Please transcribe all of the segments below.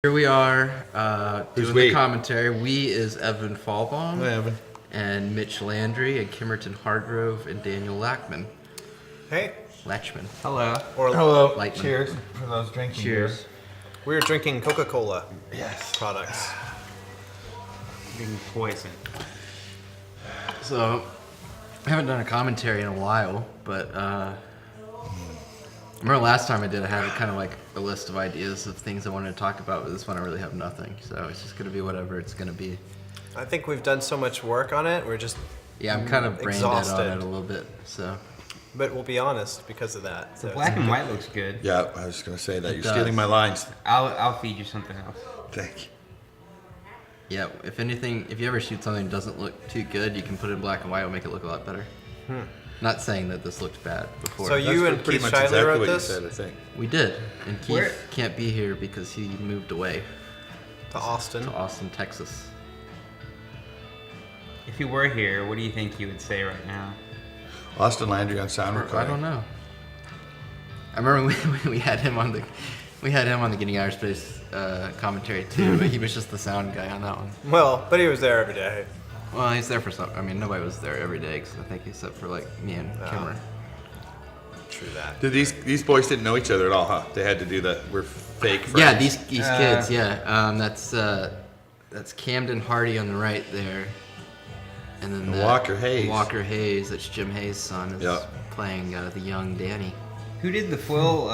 Here we are doing we? the commentary. We is Evan Falbaum. Hi, Evan. And Mitch Landry and Kemerton Hargrove and Daniel Lachman. Hey. Lachman. Hello. Hello. Lightman. Cheers for those drinking. Cheers. We're drinking Coca-Cola. Yes. Products. Being poison. So, I haven't done a commentary in a while, but I remember last time I did, I had kind of like a list of ideas of things I wanted to talk about, but this one I really have nothing. So it's just going to be whatever it's going to be. I think we've done so much work on it, we're just Yeah, I'm kind of brain dead exhausted. on it a little bit, so. But we'll be honest because of that. The So black and white looks good. Yeah, I was going to say that. You're does. stealing my lines. I'll feed you something else. Thank you. Yeah, if anything, if you ever shoot something that doesn't look too good, you can put it in black and white, it'll make it look a lot better. Not saying that this looked bad before. So you and pretty Keith much Shiley exactly wrote what this? you said, I think. We did, and Keith Where- can't be here because he moved away To Austin. to Austin, Texas. If you were here, what do you think you would say right now? Austin Landry on sound I recording. don't know. I remember we had him on the Getting Outer Space commentary too, but he was just the sound guy on that one. Well, but he was there every day. Well, he's there for some. I mean, nobody was there every day, cause I think except for like me and Kimmer. True that. Did these boys didn't know each other at all, huh? They had to do that. We're fake friends. Yeah, these kids. Yeah, that's Camden Hardy on the right there, and then And that Walker Hayes. Walker Hayes, that's Jim Hayes' son, is Yep. playing the young Danny. Who did the full?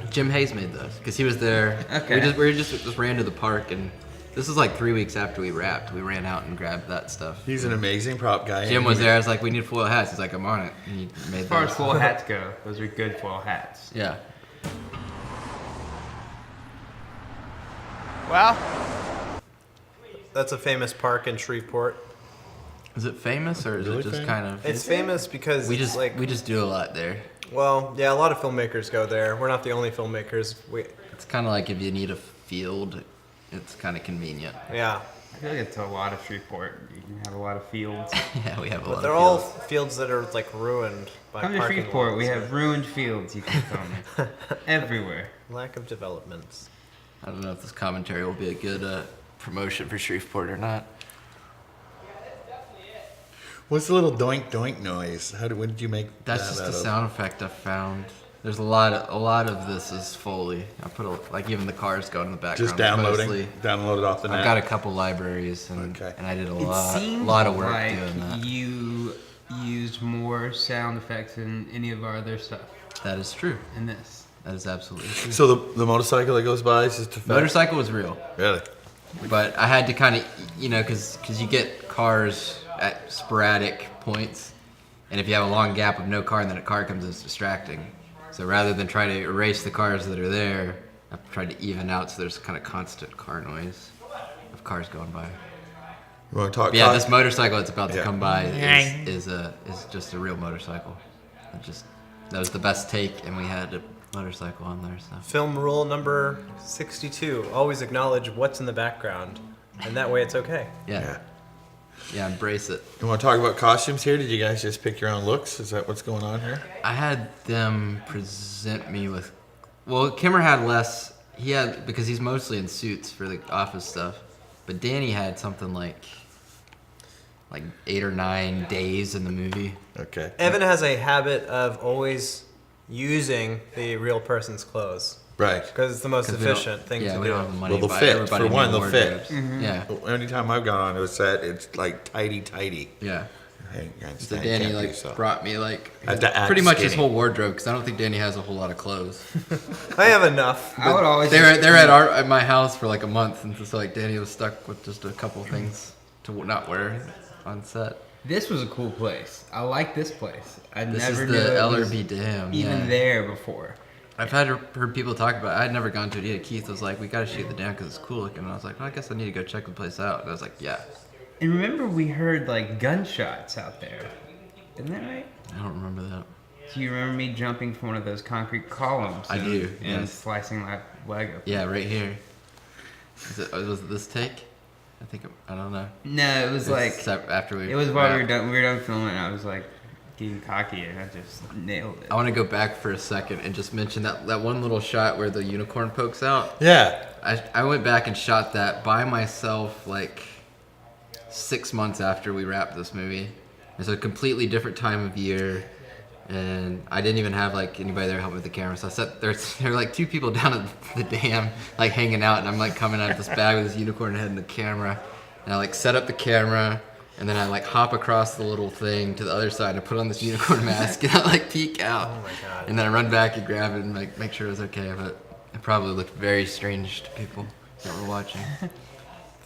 Jim Hayes made those because he was there. Okay. We just ran to the park, and this is like 3 weeks after we wrapped. We ran out and grabbed that stuff. He's an amazing prop guy. Jim was there. I was like, we need foil hats. He's like, I'm on it. And he made As far those. as full hats go, those are good full hats. Yeah. Well, that's a famous park in Shreveport. Is it famous or is Really it just famous? kind of? It's famous because we just like we just do a lot there. well, yeah, a lot of filmmakers go there. We're not the only filmmakers. It's kind of like if you need a field, it's kind of convenient. Yeah, I feel like it's a lot of Shreveport. You can have a lot of fields. Yeah, we have a but lot. they're of all fields. fields that are like ruined by Come to parking Shreveport. We lots. have ruined fields you can film in. Everywhere. Lack of developments. I don't know if this commentary will be a good promotion for Shreveport or not. What's the little doink doink noise? What did you make That's that just out a of? sound effect I found. There's a lot of this is Foley. I put like even the cars go in the background. Just downloading. Mostly. Download it off the net. I've got a couple libraries and Okay. and I did a It seems lot of work like doing that. you used more sound effects than any of our other stuff That is true. in this. That is absolutely true. So the motorcycle that goes by is just a fact? Motorcycle was real, Really? but I had to kind of, because you get cars at sporadic points, and if you have a long gap of no car and then a car comes, it's distracting. So rather than try to erase the cars that are there, I've tried to even out so there's kind of constant car noise of cars going by. You want to talk? But yeah, talk? this motorcycle that's about to Yeah. come by is just a real motorcycle. That was the best take, and we had a motorcycle on there. So Film rule number 62: always acknowledge what's in the background, and that way it's okay. yeah, embrace it. You want to talk about costumes here? Did you guys just pick your own looks? Is that what's going on here? I had them present me with. Well, Kimmer had less. He had because he's mostly in suits for the office stuff, but Danny had something like 8 or 9 days in the movie. Okay. Evan has a habit of always using the real person's clothes Right. because it's the most 'Cause we don't- efficient thing yeah, to we do. don't have the money Well, to they'll buy fit. everybody For one, new they'll fit. wardrobes. Mm-hmm. Yeah, Anytime I've gone on to a set, it's like tidy. yeah. Hey, So Danny brought me Had to act pretty much his skinny. whole wardrobe because I don't think Danny has a whole lot of clothes. I have enough. I would always. They're at my house for like a month, and so like Danny was stuck with just a couple things to not wear on set. This was a cool place. I like this place. I This never is knew the it was LRB Dam. even yeah. there before. I've heard people talk about it. I'd never gone to it either. Keith was like, we gotta shoot the dam because it's cool looking. And I was like, well, I guess I need to go check the place out. And I was like, yeah. And remember, we heard like gunshots out there. Isn't that right? I don't remember that. Do you remember me jumping from one of those concrete columns? I do, And yes. slicing my leg open? Yeah, right here. Was it this take? I don't know. No, it was like After we. it was while we wrapped. were done. We were done filming. And I was like, getting cocky, and I just nailed it. I want to go back for a second and just mention that one little shot where the unicorn pokes out. Yeah. I went back and shot that by myself like 6 months after we wrapped this movie. It's a completely different time of year, and I didn't even have like anybody there helping with the camera. So I sat there were like 2 people down at the dam like hanging out, and I'm like coming out of this bag with this unicorn head and the camera, and I like set up the camera. And then I like hop across the little thing to the other side and I put on this unicorn mask and I like peek out. Oh my god. And then I run back and grab it and like make sure it was okay. But it probably looked very strange to people that were watching.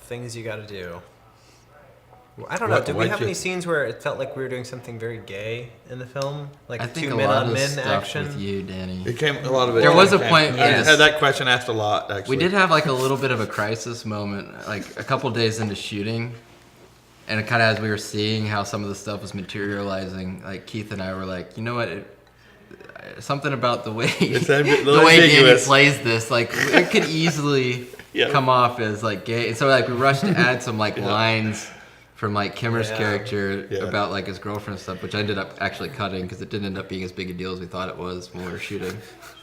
Things you gotta do. Well, I don't know. Did we have any scenes where it felt like we were doing something very gay in the film? Like I think 2 a men lot on of men stuff action? with you, Danny. It came a lot of it. There was a came- point- I yes. had that question asked a lot, actually. We did have like a little bit of a crisis moment, like a couple days into shooting. And it kind of as we were seeing how some of the stuff was materializing, like Keith and I were like, you know what? Something about the way the way Danny ambiguous. plays this, like it could easily Yeah. come off as like gay. And so like we rushed to add some like lines from like Kimmer's character about like his girlfriend and stuff, which I ended up actually cutting because it didn't end up being as big a deal as we thought it was when we were shooting.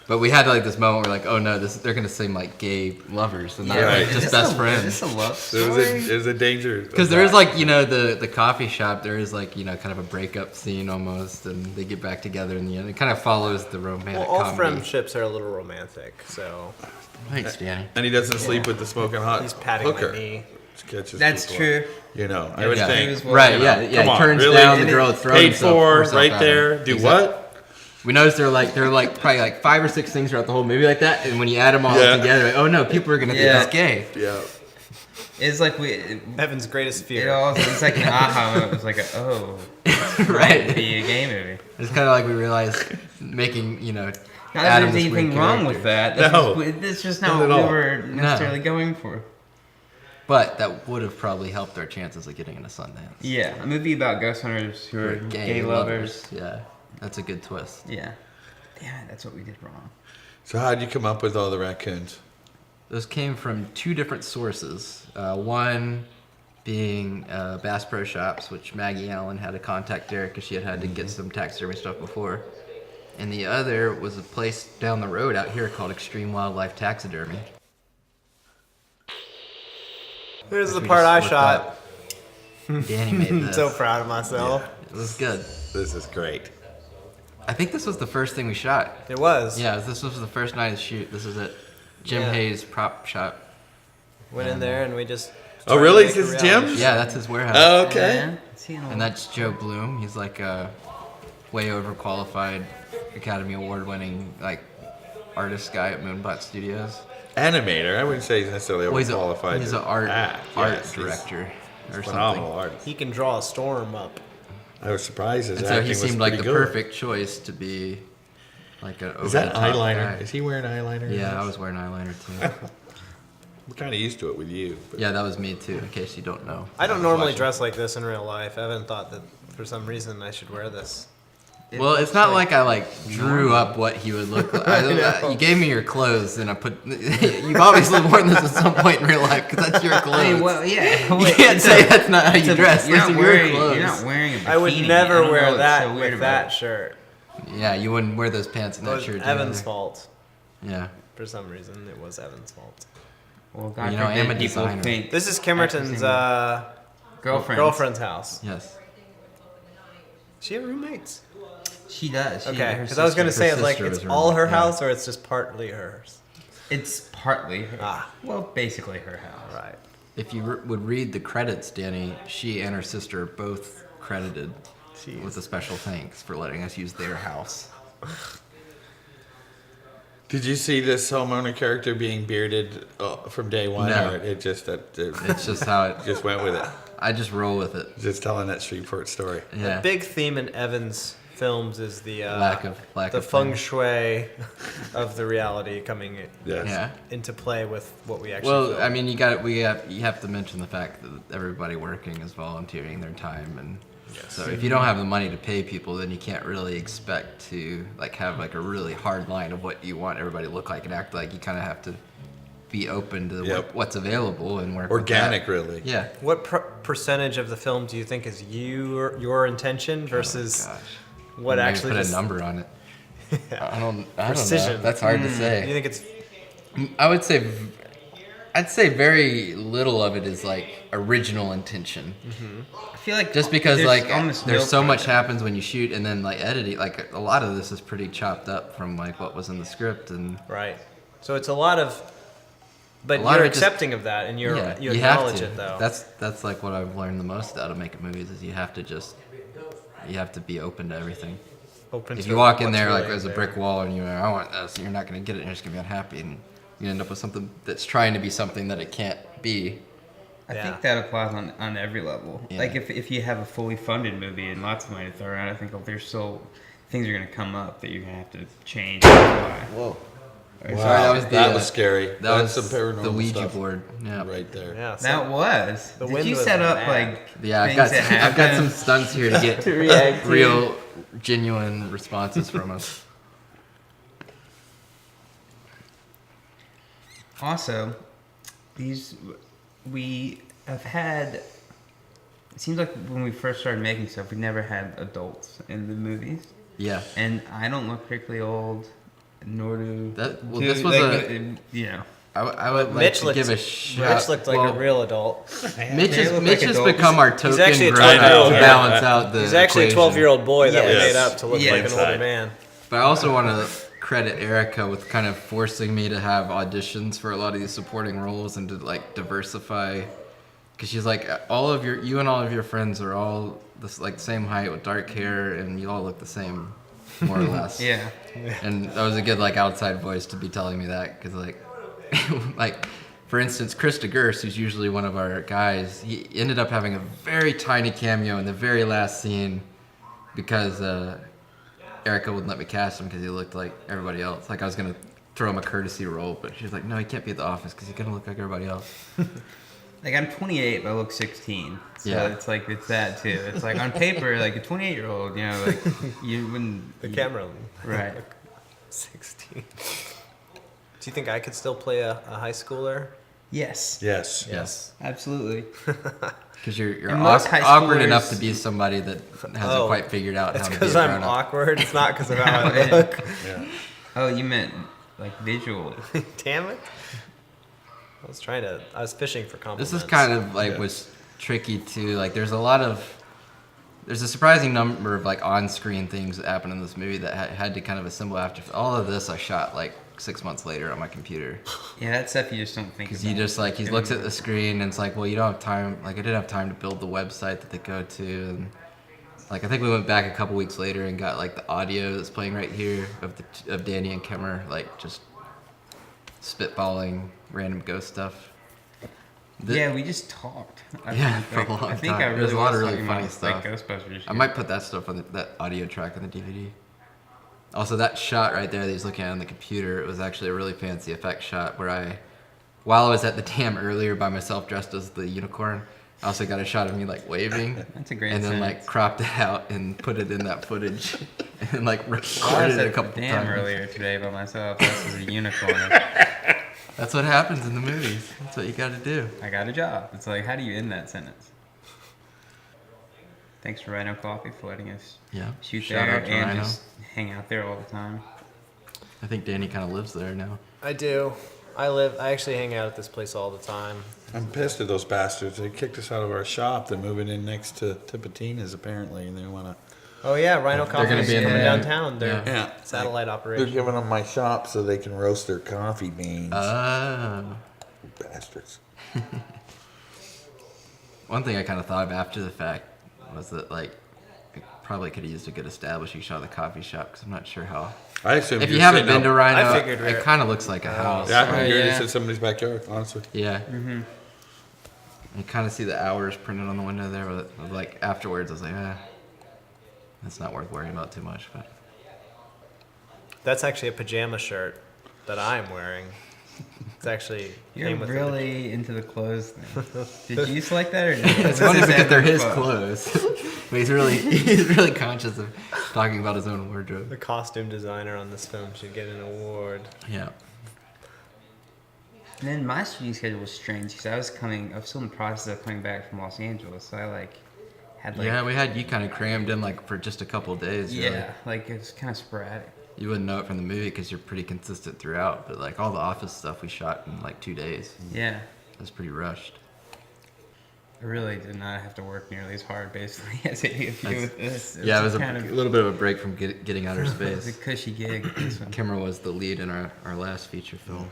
But we had like this moment where like, oh no, they're gonna seem like gay lovers and not Right. like just best friends. It's a love It story. was a danger. Because there is like, you know, the coffee shop, there is like, you know, kind of a breakup scene almost, and they get back together in the end. It kind of follows the romantic Well, all comedy. friendships are a little romantic, so Thanks, Danny. And he doesn't sleep with the smoking hot he's patting hooker. my knee. Which catches That's people true. up. You know, I would Yeah. think. Right, yeah. Come He on, turns really? down the girl that throws Paid himself for herself right at there. him. Do Exactly. what? We noticed there are like probably like 5 or 6 things throughout the whole movie like that, and when you add them all Yeah. together, like, oh no, people are gonna think it's gay. Yeah. It's like Evan's greatest fear. it's like an aha moment. It was like, Right. it'd be a gay movie. It's kind of like we realized making, you know, Not that Adam there's this weird anything wrong character. with that. That's just not Not what at we all. were necessarily going for. But that would have probably helped our chances of getting into Sundance. Yeah, a movie about ghost hunters who are gay lovers. Yeah, that's a good twist. Yeah. Damn it, that's what we did wrong. So how'd you come up with all the raccoons? Those came from 2 different sources. One being Bass Pro Shops, which Maggie Allen had to contact Derek because she had to get some taxidermy stuff before. And the other was a place down the road out here called Extreme Wildlife Taxidermy. Here's the We part just I looked shot. up. Danny made I'm this. so proud of myself. It was good. This is great. I think this was the first thing we shot. It was. Yeah, this was the first night of shoot. This is it. Jim Yeah. Hayes prop shop. Went in there and we just. Oh, tried to really? make a It's reality Jim's? Yeah, that's his warehouse. Oh, okay. Yeah, seeing And that's Joe Bloom. He's like a way overqualified Academy Award winning like artist guy at Moonbot Studios. Animator. I wouldn't say he's necessarily Well, overqualified. he's to an art act. art Yes, he's director or phenomenal something. artist. He can draw a storm up. I was surprised his And so acting he was seemed like the pretty good. perfect choice to be like an Is that over-the-top eyeliner? guy. Is he wearing eyeliner? in Yeah, this? I was wearing eyeliner too. We're kind of used to it with you. But Yeah, that was me too. In case you don't know. I don't was normally watching. dress like this in real life. Evan thought that for some reason I should wear this. Well, it's not like I like drew up what he would look like. You gave me your clothes, and I put. You've obviously worn this at some point in real life because that's your clothes. I mean, well, yeah. You can't say that's not how you dress. You're Those not are your wearing. clothes. You're not wearing a bikini. I would I never don't know wear what's that so weird with about that it. shirt. Yeah, you wouldn't wear those pants and It that was shirt. Evan's together. fault. Yeah. For some reason, it was Evan's fault. Well, God You know, I am a forbid people designer. think This is Kemerton's girlfriend's house. Yes. She have roommates? She does. She, Okay, her because I was gonna sister- say her it's like sister it's was her all her roommate, yeah. house or it's just partly hers. It's partly her. Ah. Well, basically her house. Right. If you would read the credits, Danny, she and her sister are both credited Jeez. with a special thanks for letting us use their house. did you see this homeowner character being bearded from day one? No. Or it just It's just how it. just went with it. I just roll with it. Just telling that Shreveport story. Yeah. The big theme in Evan's films is the lack of the feng things. shui of the reality coming Yes. Yeah. into play with what we actually Well, film. I mean, you have to mention the fact that everybody working is volunteering their time, and so if you don't have the money to pay people, then you can't really expect to like have like a really hard line of what you want everybody to look like and act like. You kind of have to be open to Yep. what's available and work with Organic, that. really. Yeah. What percentage of the film do you think is your intention versus gosh. What actually put just... a number on it. I don't Precision. know. That's hard to say. You think it's... I'd say very little of it is like original intention. I feel like Just because like almost there's no so much part happens when you shoot, and then like editing, like a lot of this is pretty chopped up from like what was in the script, and Right. So it's a lot of... But A lot you're of it just- accepting of that, and you you acknowledge have to. it, though. That's like what I've learned the most out of making movies is you have to be open to everything. Open If to you walk in what's there like really there's a there. brick wall and you're like, I want this, and you're not going to get it, and you're just going to be unhappy, and you end up with something that's trying to be something that it can't be. I Yeah. think that applies on every level. Yeah. Like if you have a fully funded movie and lots of money to throw around, I think there's still things are going to come up that you're going to have to change. Whoa. Wow, Sorry, that was scary. That That's was some paranormal the Ouija stuff board. Yeah. right there. Yeah. So That was. The Did wind you was set up mad. like Yeah, I've things got that I've got some happen? stunts here to get react to. real, genuine responses from us. Also, we have had. It seems like when we first started making stuff, we never had adults in the movies, Yeah. and I don't look particularly old, nor do. This was you know. I would like Mitch to looked, give a shout. Mitch looked like well, a real adult. Mitch They look Mitch like has adults. become our token actually a grown up 12-year-old, to yeah. balance out the He's actually equation. a 12-year-old boy that we Yes. made up to look Yeah. like an older Inside. man. But I also want to credit Erica with kind of forcing me to have auditions for a lot of these supporting roles and to like diversify. Because she's like, you and all of your friends are all this like same height with dark hair, and you all look the same, more or less. Yeah. And that was a good like outside voice to be telling me that, because like, like for instance, Chris DeGurse, who's usually one of our guys, he ended up having a very tiny cameo in the very last scene because Erica wouldn't let me cast him because he looked like everybody else. Like I was gonna throw him a courtesy role, but she was like, no, he can't be at the office because he's gonna look like everybody else. Like I'm 28, but I look 16. So Yeah. it's like it's that too. It's like on paper, like a 28-year-old, you know, like you wouldn't. The camera. Right. 16. Do you think I could still play a high schooler? Yes. Yes. Yes, Absolutely. because you're And most high awkward enough schoolers- to be be that hasn't Oh, quite figured out It's how to be a because I'm grown-up. awkward. It's not because of how I Yeah. look. Yeah. Oh, you meant like visual. Damn it. I was fishing for compliments. This is kind of like Yeah. was tricky too. Like there's a surprising number of like on-screen things that happen in this movie that had to kind of assemble after. All of this I shot like 6 months later on my computer, Yeah, that stuff you just don't think because about. he just like he looks at the screen and it's like, well, you don't have time. Like I didn't have time to build the website that they go to, and like I think we went back a couple weeks later and got like the audio that's playing right here of Danny and Kemmer like just spitballing random ghost stuff. Yeah, we just talked. Yeah, for a like, long I think time. I really There's a lot was of really talking funny about, stuff. Like Ghostbusters. I might put that stuff on that audio track on the DVD. Also, that shot right there that he's looking at on the computer, it was actually a really fancy effect shot where while I was at the dam earlier by myself dressed as the unicorn, I also got a shot of me like waving. That's a great And then sense. like cropped it out and put it in that footage and like I was recorded it a at couple the dam times. earlier today by myself. This is a unicorn. That's what happens in the movies. That's what you got to do. I got a job. It's like, how do you end that sentence? Thanks for Rhino Coffee for letting us Yeah. shoot Shout there out to and Rhino. just hang out there all the time. I think Danny kind of lives there now. I do. I actually hang out at this place all the time. I'm pissed at those bastards. They kicked us out of our shop. They're moving in next to Tipitina's apparently, and they want to. Oh yeah, Rhino They're Coffee gonna is be in the coming main- downtown. They're Yeah. satellite They're operation. giving them my shop so they can roast their coffee beans. Oh. Bastards. One thing I kind of thought of after the fact was that, like, I probably could have used a good establishing shot of the coffee shop, because I'm not sure how. I assume If you haven't been to Rhino, I figured it kind of looks like a house. Yeah, I figured yeah. it's in somebody's backyard. Honestly. Yeah. Mm-hmm. You kind of see the hours printed on the window there, but like afterwards, I was like, that's not worth worrying about too much. But That's actually a pajama shirt that I'm wearing. It's actually You're came with really into the clothes thing. Did you select that or did it's funny because they're his clothes, but he's really conscious of talking about his own wardrobe. the costume designer on this film should get an award. Yeah. And then my shooting schedule was strange because I was still in the process of coming back from Los Angeles. So I had like Yeah, we had you kind of crammed in like for just a couple of days. Really. yeah, like it's kind of sporadic. You wouldn't know it from the movie because you're pretty consistent throughout. But like all the Office stuff we shot in like 2 days. Yeah, It was pretty rushed. I really did not have to work nearly as hard, basically, as I did with this. It was a little bit of a break from getting outer It was a space. cushy gig. This one. Kimmer was the lead in our last feature film.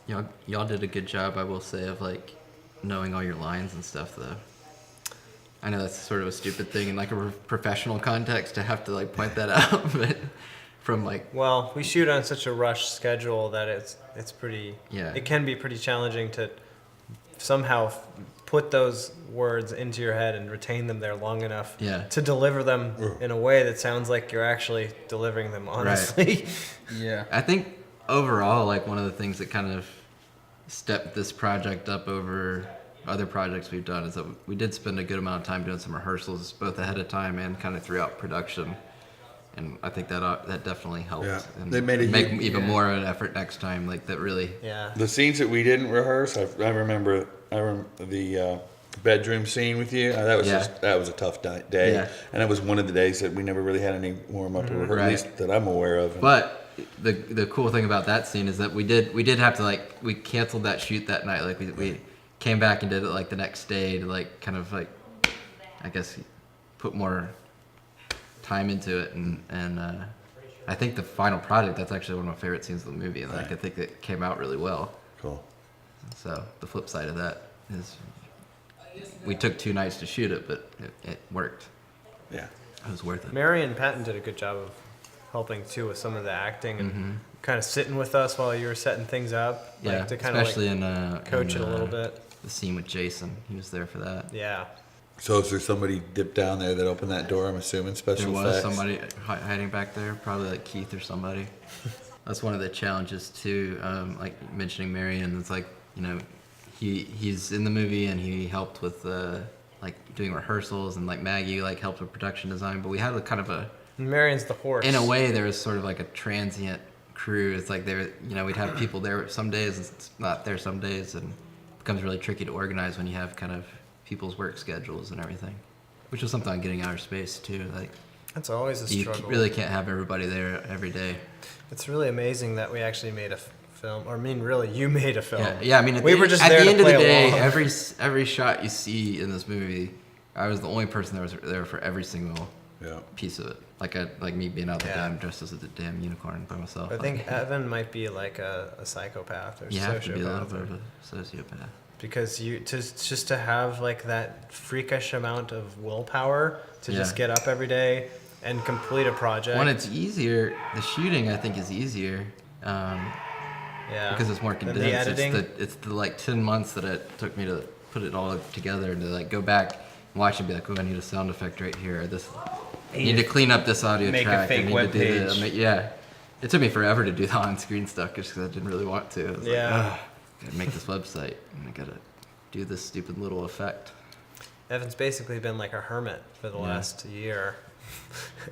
Y'all did a good job, I will say, of like knowing all your lines and stuff, though. I know that's sort of a stupid thing in like a professional context to have to like point that out, but from like Well, we shoot on such a rush schedule that it's pretty. Yeah. It can be pretty challenging to somehow put those words into your head and retain them there long enough Yeah. to deliver them in a way that sounds like you're actually delivering them honestly. Yeah. I think overall, like one of the things that kind of stepped this project up over other projects we've done is that we did spend a good amount of time doing some rehearsals, both ahead of time and kind of throughout production. And I think that definitely helped. Yeah. And They made a make huge- even yeah. more of an effort next time. Like that really. Yeah. The scenes that we didn't rehearse, I remember the bedroom scene with you. That was Yeah. that was a tough day, Yeah. and it was one of the days that we never really had any warm up, or Right. at least that I'm aware of. But the cool thing about that scene is that we did have to like we canceled that shoot that night. Like we came back and did it like the next day to like kind of like I guess put more time into it and I think the final product that's actually one of my favorite scenes of the movie. Like I think it came out really well. Cool. So the flip side of that is we took 2 nights to shoot it, but it worked. Yeah. It was worth it. Marion Patton did a good job of helping too with some of the acting and kind of sitting with us while you were setting things up. Yeah, Like, to kind of especially like coach in, it a little bit. The scene with Jason, he was there for that. Yeah. So is there somebody dipped down there that opened that door? I'm assuming special There was effects. somebody hiding back there, probably like Keith or somebody. That's one of the challenges too. Like mentioning Marion, it's like he's in the movie and he helped with like doing rehearsals and like Maggie like helped with production design. But we had a kind of a Marion's the horse. in a way there was sort of like a transient crew. It's like we'd have people there some days and it's not there some days, and it becomes really tricky to organize when you have kind of people's work schedules and everything, which was something on getting outer space too. Like That's always a you struggle. really can't have everybody there every day. It's really amazing that we actually made a film. Or I mean, really, you made a film. Yeah. I mean, we were just at there the to end of play the day, along. every shot you see in this movie, I was the only person that was there for every single piece of it. Like me being out the Yeah. damn dressed as a damn unicorn by myself. I think Evan might be like a psychopath or you have to be a little sociopath. bit of a sociopath. Because just to have like that freakish amount of willpower to just get up every day and complete a project. When it's easier, the shooting I think is easier because it's more And condensed. the editing. It's the like 10 months that it took me to put it all together and to like go back and watch and be like, oh, I need a sound effect right here. I need to clean up this audio Make a track. fake I need to do this. webpage. Yeah. It took me forever to do the on-screen stuff just because I didn't really want to. I was like, gotta make this website and I gotta do this stupid little effect. Evan's basically been like a hermit for the last year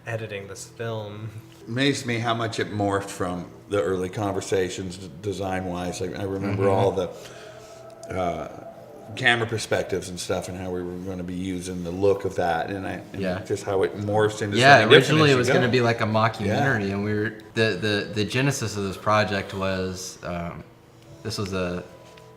editing this film. Amazed me how much it morphed from the early conversations design wise. Like I remember all the camera perspectives and stuff and how we were going to be using the look of that and just how it morphs into something originally different as it was you going to go. be like a mockumentary and we were the genesis of this project was this was a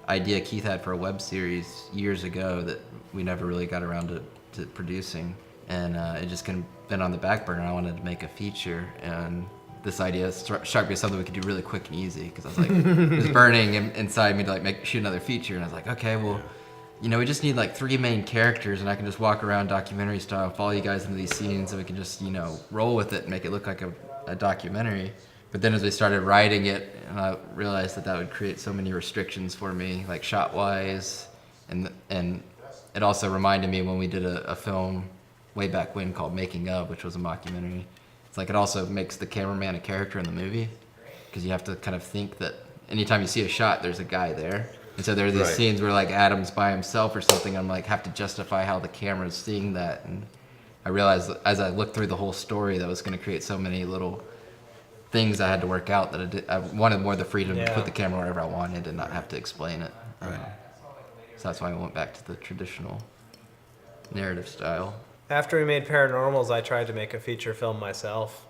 idea Keith had for a web series years ago that we never really got around to producing, and it just kind of been on the back burner. I wanted to make a feature, and this idea struck me as something we could do really quick and easy because I was like, it was burning inside me to like shoot another feature, and I was like, okay, well, we just need like 3 main characters, and I can just walk around documentary style, follow you guys into these scenes, and we can just roll with it and make it look like a documentary. But then as we started writing it, and I realized that would create so many restrictions for me, like shot wise, and it also reminded me when we did a film way back when called Making Of, which was a mockumentary. It's like it also makes the cameraman a character in the movie because you have to kind of think that anytime you see a shot, there's a guy there. And so there are these scenes where like Adam's by himself or something. I'm like have to justify how the camera's seeing that, and I realized as I looked through the whole story that was going to create so many little things I had to work out that I wanted more the freedom to put the camera wherever I wanted and not have to explain it. So that's why I went back to the traditional narrative style. After we made Paranormals, I tried to make a feature film myself,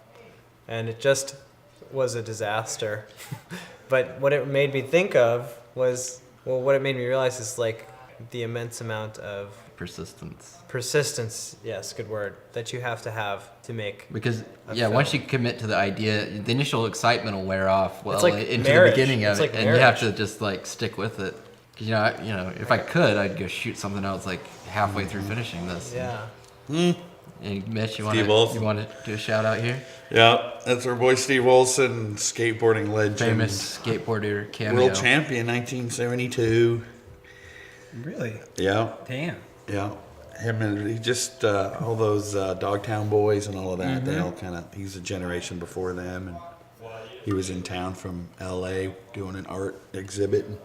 and it just was a disaster. But what it made me think of was, well, what it made me realize is like the immense amount of persistence, yes, good word, that you have to make. Because film. once you commit to the idea, the initial excitement will wear off It's like into marriage. the beginning of It's it, like and you have marriage. to just like stick with it. 'Cause, if I could, I'd go shoot something else like halfway through finishing this. Yeah. And Mitch, you Steve want Olson. to do a shout out here? Yeah, that's our boy Steve Olson, skateboarding legend. Famous skateboarder cameo. World champion, 1972. Really? Yeah, Damn. yeah. Him and he just all those Dogtown boys and all of that. Mm-hmm. They all he's a generation before them, and he was in town from L.A. doing an art exhibit. And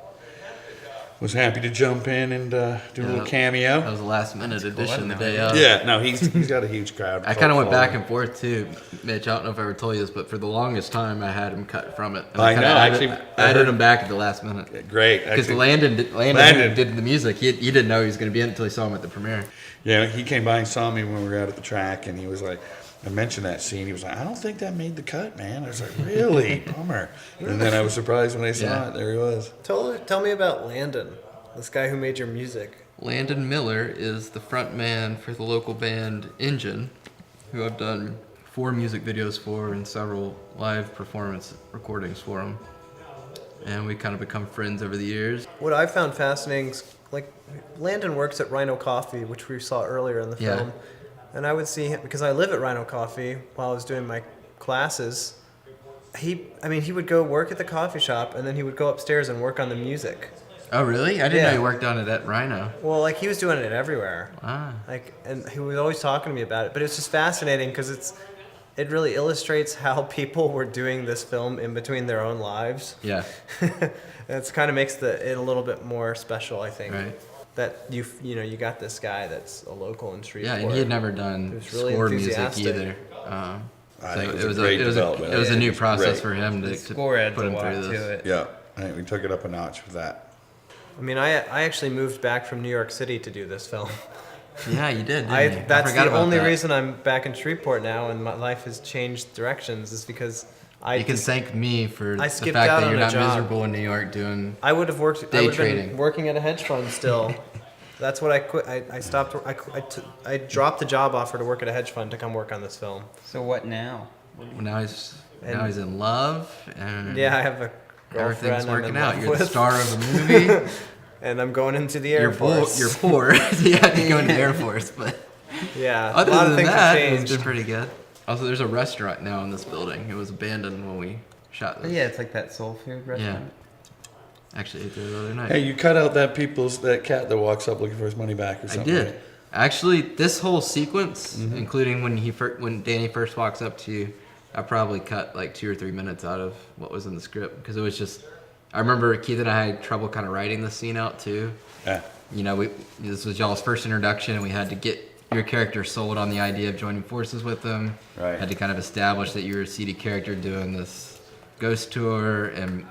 was happy to jump in and do a little cameo. That was a last minute addition the day of. Yeah, no, he's got a huge crowd. I kind of went back and forth too, Mitch. I don't know if I ever told you this, but for the longest time, I had him cut from it. And I know, Actually, I I added heard- him back at the last minute. Great, Because actually. Landon Landon. did the music. He didn't know he was going to be in it until he saw him at the premiere. Yeah, he came by and saw me when we were out at the track, and he was like, I mentioned that scene. He was like, I don't think that made the cut, man. I was like, really? Bummer. And then I was surprised when I saw Yeah. it. There he was. Tell me about Landon, this guy who made your music. Landon Miller is the front man for the local band Engine, who I've done 4 music videos for and several live performance recordings for him. And we kind of become friends over the years. What I found fascinating is, like, Landon works at Rhino Coffee, which we saw earlier in the Yeah. film. And I would see him, because I live at Rhino Coffee while I was doing my classes. He would go work at the coffee shop, and then he would go upstairs and work on the music. Oh, really? I didn't know Yeah. he worked on it at Rhino. Well, like, he was doing it everywhere. Ah. Like, and he was always talking to me about it. But it's just fascinating because it really illustrates how people were doing this film in between their own lives. Yeah. It kind of makes it a little bit more special, I think. Right. That you got this guy that's a local in Shreveport. Yeah, and he had never done was really score music enthusiastic. either. I So think it was a great it was development. a new process Great. for him The to score adds put a him lot through this. to it. Yeah, I think we took it up a notch with that. I mean, I actually moved back from New York City to do this film. Yeah, you did. Didn't you? That's forgot the about only that. reason I'm back in Shreveport now, and my life has changed directions, is because You can thank me for I the skipped fact out that on you're a not job. miserable in New York doing. I would have worked. Day I would have trading. been working at a hedge fund still. That's what I quit. I stopped. I dropped the job offer to work at a hedge fund to come work on this film. So what now? Now he's in love, and Yeah, I have a everything's girlfriend I'm working in out. love You're the with. star of the movie. And I'm going into the Air You're Force. You're poor. So you have to go into the Air Force, but Yeah, other a lot than of things that, have it's changed. been pretty good. Also, there's a restaurant now in this building. It was abandoned when we shot Oh, this. yeah, it's like that soul food restaurant. Actually ate there the other night. Hey, you cut out that cat that walks up looking for his money back or I something. did. right? Actually, this whole sequence, Mm-hmm. including when Danny first walks up to you, I probably cut like 2 or 3 minutes out of what was in the script because it was just. I remember Keith and I had trouble kind of writing the scene out too. Yeah. This was y'all's first introduction, and we had to get your character sold on the idea of joining forces with them. Right. Had to kind of establish that you were a seedy character doing this ghost tour, and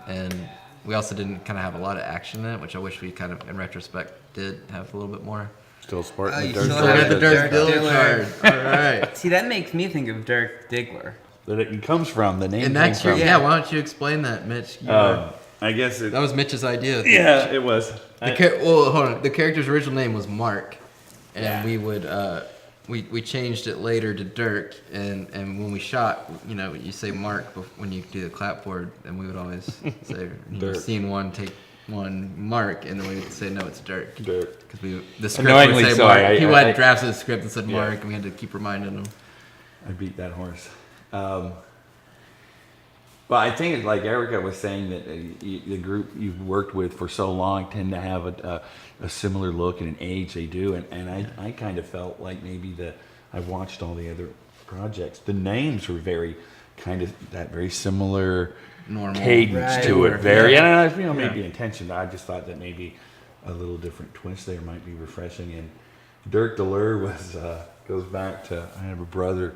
we also didn't kind of have a lot of action in it, which I wish we kind of, in retrospect, did have a little bit more. Still sporting Oh, the you dirt. still So we have got the the Dirk Dirk Diggler Diggler. card. All right. See, that makes me think of Dirk Diggler. That it comes from the name. And that's came your, from. yeah. Why don't you explain that, Mitch? I guess it. That was Mitch's idea. Yeah, it was. Well, hold on. The character's original name was Mark, and we would we changed it later to Dirk, and when we shot, you say Mark when you do the clapboard, and we would always say Dirk. scene 1, take 1, Mark, and then we would say no, it's Dirk. Dirk. Because the script Annoyingly would say so, Mark. He I- had drafts of the script that said Yeah. Mark, and we had to keep reminding him. I beat that horse. Well, I think it's like Erica was saying that the group you've worked with for so long tend to have a similar look and an age they do, and I kind of felt like maybe I've watched all the other projects. The names were very kind of that very similar Normal. cadence Right. to it. Very, Yeah. and maybe intention. I just thought that maybe a little different twist there might be refreshing. And Dirk Diggler was goes back to I have a brother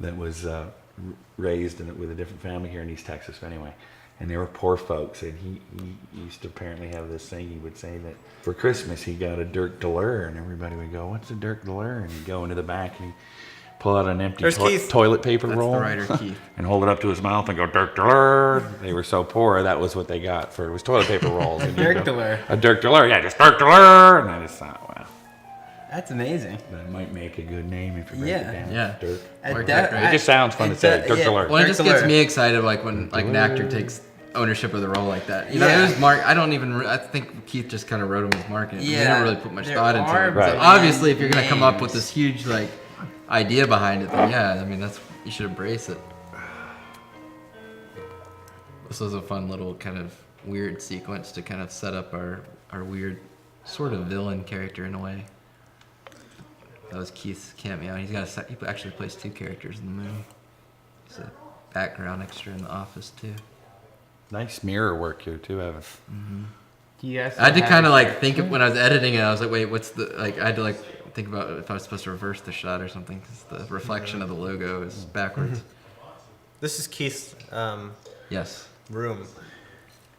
that was raised with a different family here in East Texas. Anyway, and they were poor folks. And he used to apparently have this thing. He would say that for Christmas he got a Dirk Deleur, and everybody would go, "What's a Dirk Deleur?" And he'd go into the back and he'd pull out an empty There's Keith. toilet paper That's roll the writer, Keith. and hold it up to his mouth and go, "Dirk Deleur." They were so poor, that was what they got for it was toilet paper rolls. And Dirk you'd go, Deleur. A Dirk Deleur, yeah, just Dirk Deleur. And I just thought, wow, That's amazing. that might make a good name if you break Yeah. it down. Yeah. Dirk. Worked That- out great. It just sounds fun to say, Dirk yeah. Deleur. Well, it Dirk just gets Deleur. me excited, like when like an actor takes ownership of the role like that. You know, Yeah. it was Mark. I don't even. I think Keith just kind of wrote him as marketing. He Yeah. didn't really put much There thought into are it. Right. So obviously, if you're gonna come up names. with this huge like idea behind it, then yeah, I mean that's you should embrace it. This was a fun little kind of weird sequence to kind of set up our weird sort of villain character in a way. That was Keith's cameo. He actually plays two characters in the movie. He's a background extra in The Office too. Nice mirror work here too, Evan. Do you guys I had to have kind of a like picture? think of, when I was editing it. I was like, wait, what's the like? I had to like think about if I was supposed to reverse the shot or something because the reflection of the logo is backwards. This is Keith's Yes, room.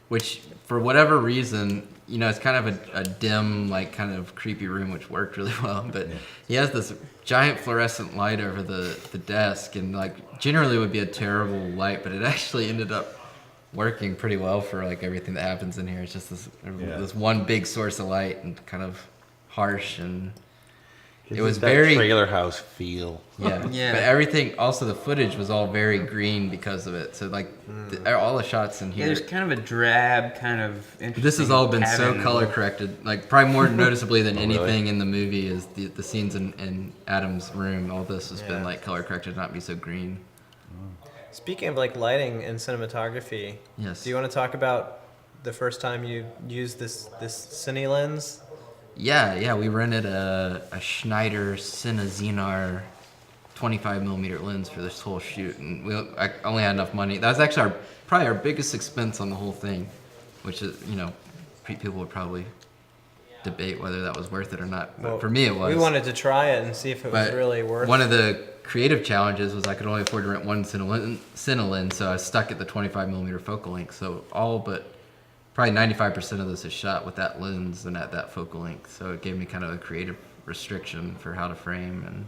which for whatever reason, you know, it's kind of a dim, like kind of creepy room, which worked really well. But he has this giant fluorescent light over the desk, and like generally would be a terrible light, but it actually ended up working pretty well for like everything that happens in here. It's just this one big source of light and kind of harsh, and it was that very trailer house feel. yeah. Yeah. But everything, also the footage was all very green because of it. So like all the shots in Yeah, here. there's kind of a drab kind of interesting This has all been so cabin color look. corrected. Like probably more noticeably than really? anything in the movie is the scenes in Adam's room. All this has been Yeah. like color corrected to not be so green. Speaking of like lighting and cinematography, Yes. do you want to talk about the first time you used this cine lens? Yeah, we rented a Schneider Cinezenar 25 millimeter lens for this whole shoot, and I only had enough money. That was actually probably our biggest expense on the whole thing, which is, you know, people would probably debate whether that was worth it or not. But Well, for me, it was. We wanted to try it and see if it was But really worth one of the creative challenges was I could only afford to rent one cine lens, so I was stuck at the 25 millimeter focal length. So all but probably 95% of this is shot with that lens and at that focal length. So it gave me kind of a creative restriction for how to frame.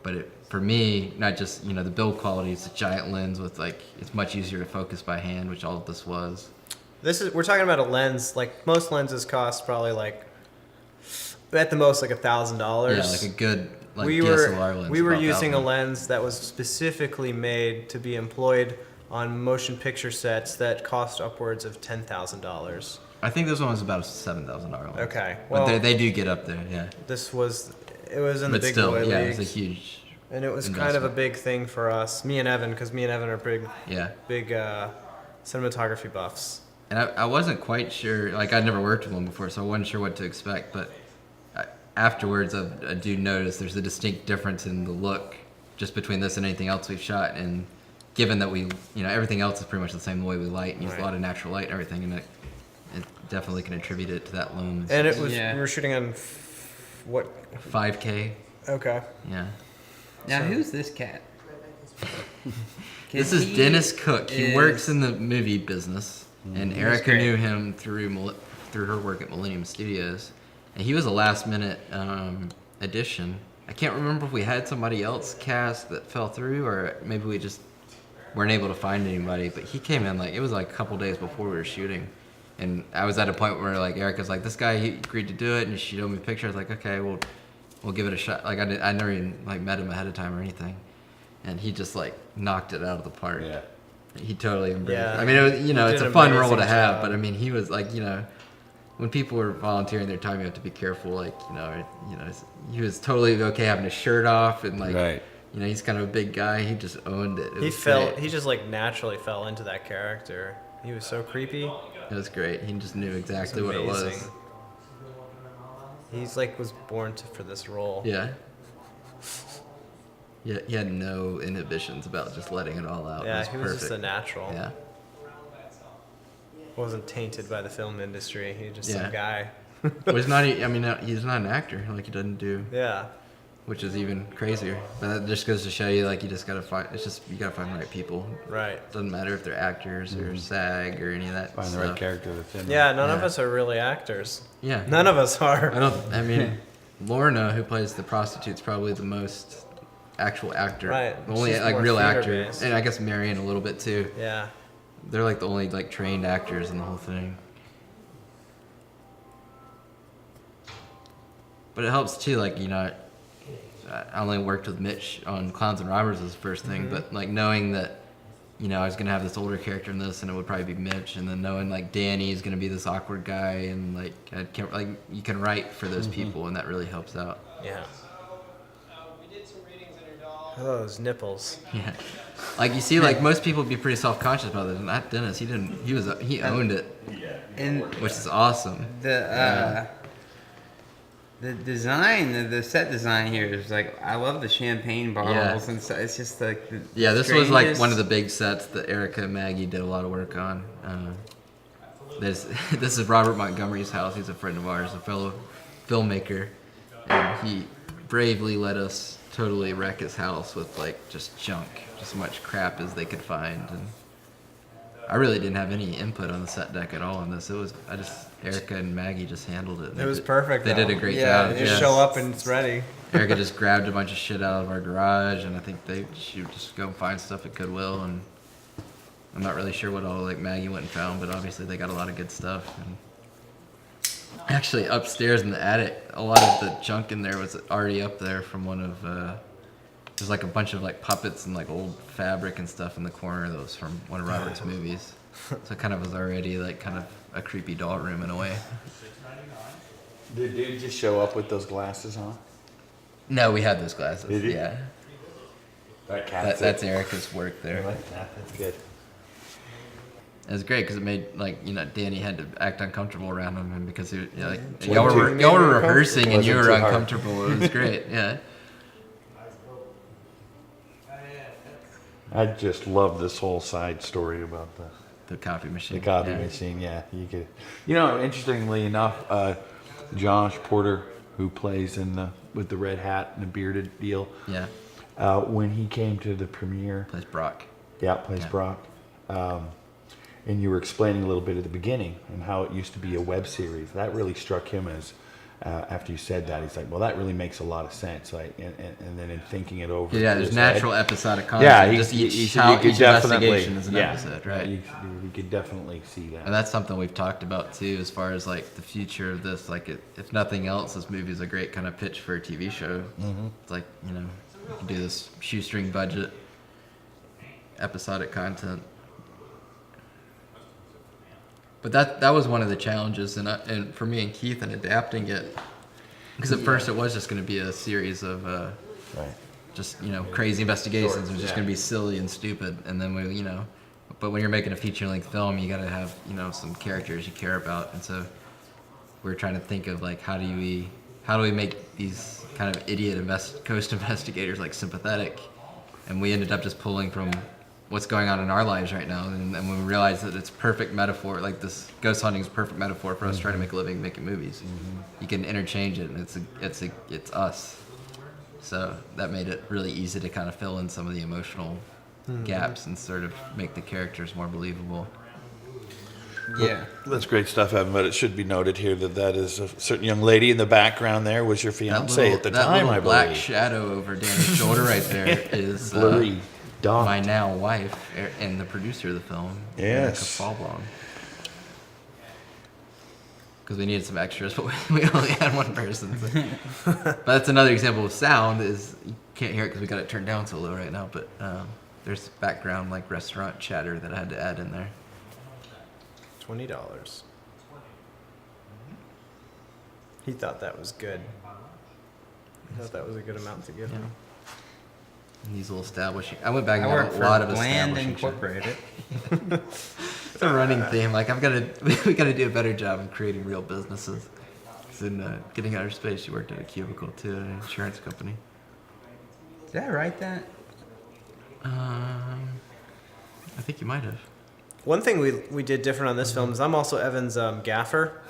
But for me, not just, you know, the build quality, it's a giant lens with like, it's much easier to focus by hand, which all of this was. We're talking about a lens, like most lenses cost probably like, at the most like $1,000. Yeah, like a good like we DSLR lens. were about using a 1,000. lens that was specifically made to be employed on motion picture sets that cost upwards of $10,000. I think this one was about a $7,000 lens. Okay, But well, they do get up there, yeah. it was in the But big still, boy yeah, leagues, it was a huge, and it was kind of a investment. big thing for us, me and Evan, because me and Evan are yeah. big cinematography buffs. And I wasn't quite sure, like I'd never worked with one before, so I wasn't sure what to expect. But afterwards, I do notice there's a distinct difference in the look just between this and anything else we've shot. And given that everything else is pretty much the same way we light and use Right. a lot of natural light and everything, and it definitely can attribute it to that lens. And it was Yeah. we were shooting on what? 5K, Okay. yeah. Now, who's this cat? This is He Dennis Cook. He is- works in the movie business, and He's Erica great. knew him through her work at Millennium Studios, and he was a last-minute addition. I can't remember if we had somebody else cast that fell through, or maybe we just weren't able to find anybody. But he came in it was like a couple days before we were shooting, and I was at a point where like Erica's like, this guy, he agreed to do it, and she showed me a picture. I was like, okay, we'll give it a shot. Like I never even like met him ahead of time or anything. And he just like knocked it out of the park. Yeah. He totally embraced Yeah. it. I mean, it was, He it's did a an fun role amazing to have, job. but I mean, he was like, when people are volunteering their time, you have to be careful. Like, he was totally okay having his shirt off and like, Right. he's kind of a big guy. He just owned it. He just like naturally fell into that character. He was so creepy. It was great. He just knew exactly what it was. Amazing. He's like was born for this role. Yeah. Yeah, he had no inhibitions about just letting it all out. Yeah, it he was was perfect. just a natural. Yeah. Wasn't tainted by the film industry. He was just Yeah. some guy. Well, he's not. He's not an actor. Like he doesn't do. Yeah. which is even crazier. But that just goes to show you, like, you gotta find the right people. Right. Doesn't matter if they're actors or SAG or any of that Find the stuff. right character that's in Yeah, none of Yeah. us are really actors. Yeah. None of us are. I mean, Lorna, who plays the prostitute's probably the most actual actor. Right. The only She's like more real actor. theater-based. And I guess Marion a little bit too. Yeah. They're like the only like trained actors in the whole thing. But it helps too, like, I only worked with Mitch on Clowns and Robbers as the first thing, but like knowing that, I was gonna have this older character in this, and it would probably be Mitch, and then knowing like Danny is gonna be this awkward guy, and like you can write for those people, and that really helps out. Yeah. Those nipples. Yeah, like you see, like most people would be pretty self-conscious about this, and not Dennis. He owned it, And which is awesome. the design, the set design here is like, I love the champagne bottles and stuff. It's just like This was like strangest- one of the big sets that Erica and Maggie did a lot of work on. This is Robert Montgomery's house. He's a friend of ours, a fellow filmmaker, and he bravely let us totally wreck his house with like just junk, just as much crap as they could find. And I really didn't have any input on the set deck at all on this. Erica and Maggie just handled it. It was perfect. They did a great Yeah, job. you just show up and it's ready. Erica just grabbed a bunch of shit out of our garage, and I think she would just go and find stuff at Goodwill, and I'm not really sure what all like Maggie went and found, but obviously they got a lot of good stuff. And actually, upstairs in the attic, a lot of the junk in there was already up there from one of there's like a bunch of like puppets and like old fabric and stuff in the corner that was from one of Robert's movies. So it kind of was already like kind of a creepy doll room in a way. Did dude just show up with those glasses on? No, we had those glasses. Did he? Yeah. That's That's Erica's work there. I like that. That's good. It was great because it made Danny had to act uncomfortable around him, and because Way y'all too- were rehearsing and you Wasn't were too hard. uncomfortable. It was great. Yeah. I just love this whole side story about The copy machine. the copy yeah. machine. Yeah, you could. Interestingly enough, Josh Porter, who plays with the red hat and the bearded deal, Yeah. when he came to the premiere, Plays Brock. plays Yeah. Brock, and you were explaining a little bit at the beginning and how it used to be a web series. That really struck him as. After you said that, he's like, "Well, that really makes a lot of sense." Like, and then in thinking it over, Yeah, in there's his head- natural episodic content. Yeah, just you each could investigation is an yeah, episode, right? You could definitely see that. And that's something we've talked about too, as far as like the future of this. Like, if nothing else, this movie is a great kind of pitch for a TV show. Mm-hmm. It's like you can do this shoestring budget, episodic content. But that was one of the challenges, and for me and Keith in adapting it, because at first it was just going to be a series of Right. just crazy investigations. It was just going to be silly and stupid, and then but when you're making a feature-length film, you got to have some characters you care about, and so we're trying to think of like how do we make these kind of idiot coast investigators like sympathetic, and we ended up just pulling from what's going on in our lives right now, and when we realized that it's perfect metaphor, like this ghost hunting is a perfect metaphor for us trying to make a living making movies. You can interchange it, and it's us. So that made it really easy to kind of fill in some of the emotional gaps and sort of make the characters more believable. Yeah. That's great stuff, Evan. But it should be noted here that is a certain young lady in the background. There was your fiance at the that time, little I black believe. shadow over Danny's shoulder right there is Blurry dot. my now wife and the producer of the film, Yes. Erica Falbaum. Because we needed some extras, but we only had one person. So. But that's another example of sound is you can't hear it because we got it turned down so low right now. But there's background like restaurant chatter that I had to add in there. $20. He thought that was good. He thought that was a good amount to give him. And these little establishing. I went back I and work got a for lot of Bland establishing. Incorporated. It's a running theme. Like we got to do a better job of creating real businesses. 'Cause in getting outer space, she worked at a cubicle too, at an insurance company. Did I write that? I think you might have. One thing we did different on this film is I'm also Evan's gaffer.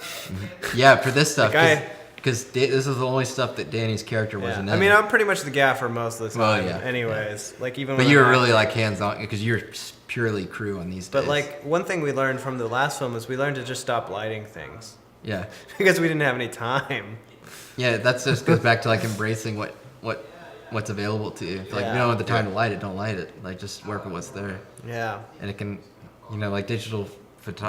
Yeah, for this stuff. Like because this is the only stuff that Danny's character wasn't in. I mean, I'm pretty much the gaffer most of the time. Well, yeah. Anyways, like even. But when you were I'm really acting. like hands-on because you're purely crew on these days. But like one thing we learned from the last film is we learned to just stop lighting things yeah, because we didn't have any time. yeah, that just goes back to like embracing what's available to you. If, like Yeah. you don't have the time to light it, don't light it. Like just work with what's there, Yeah. and it can, like digital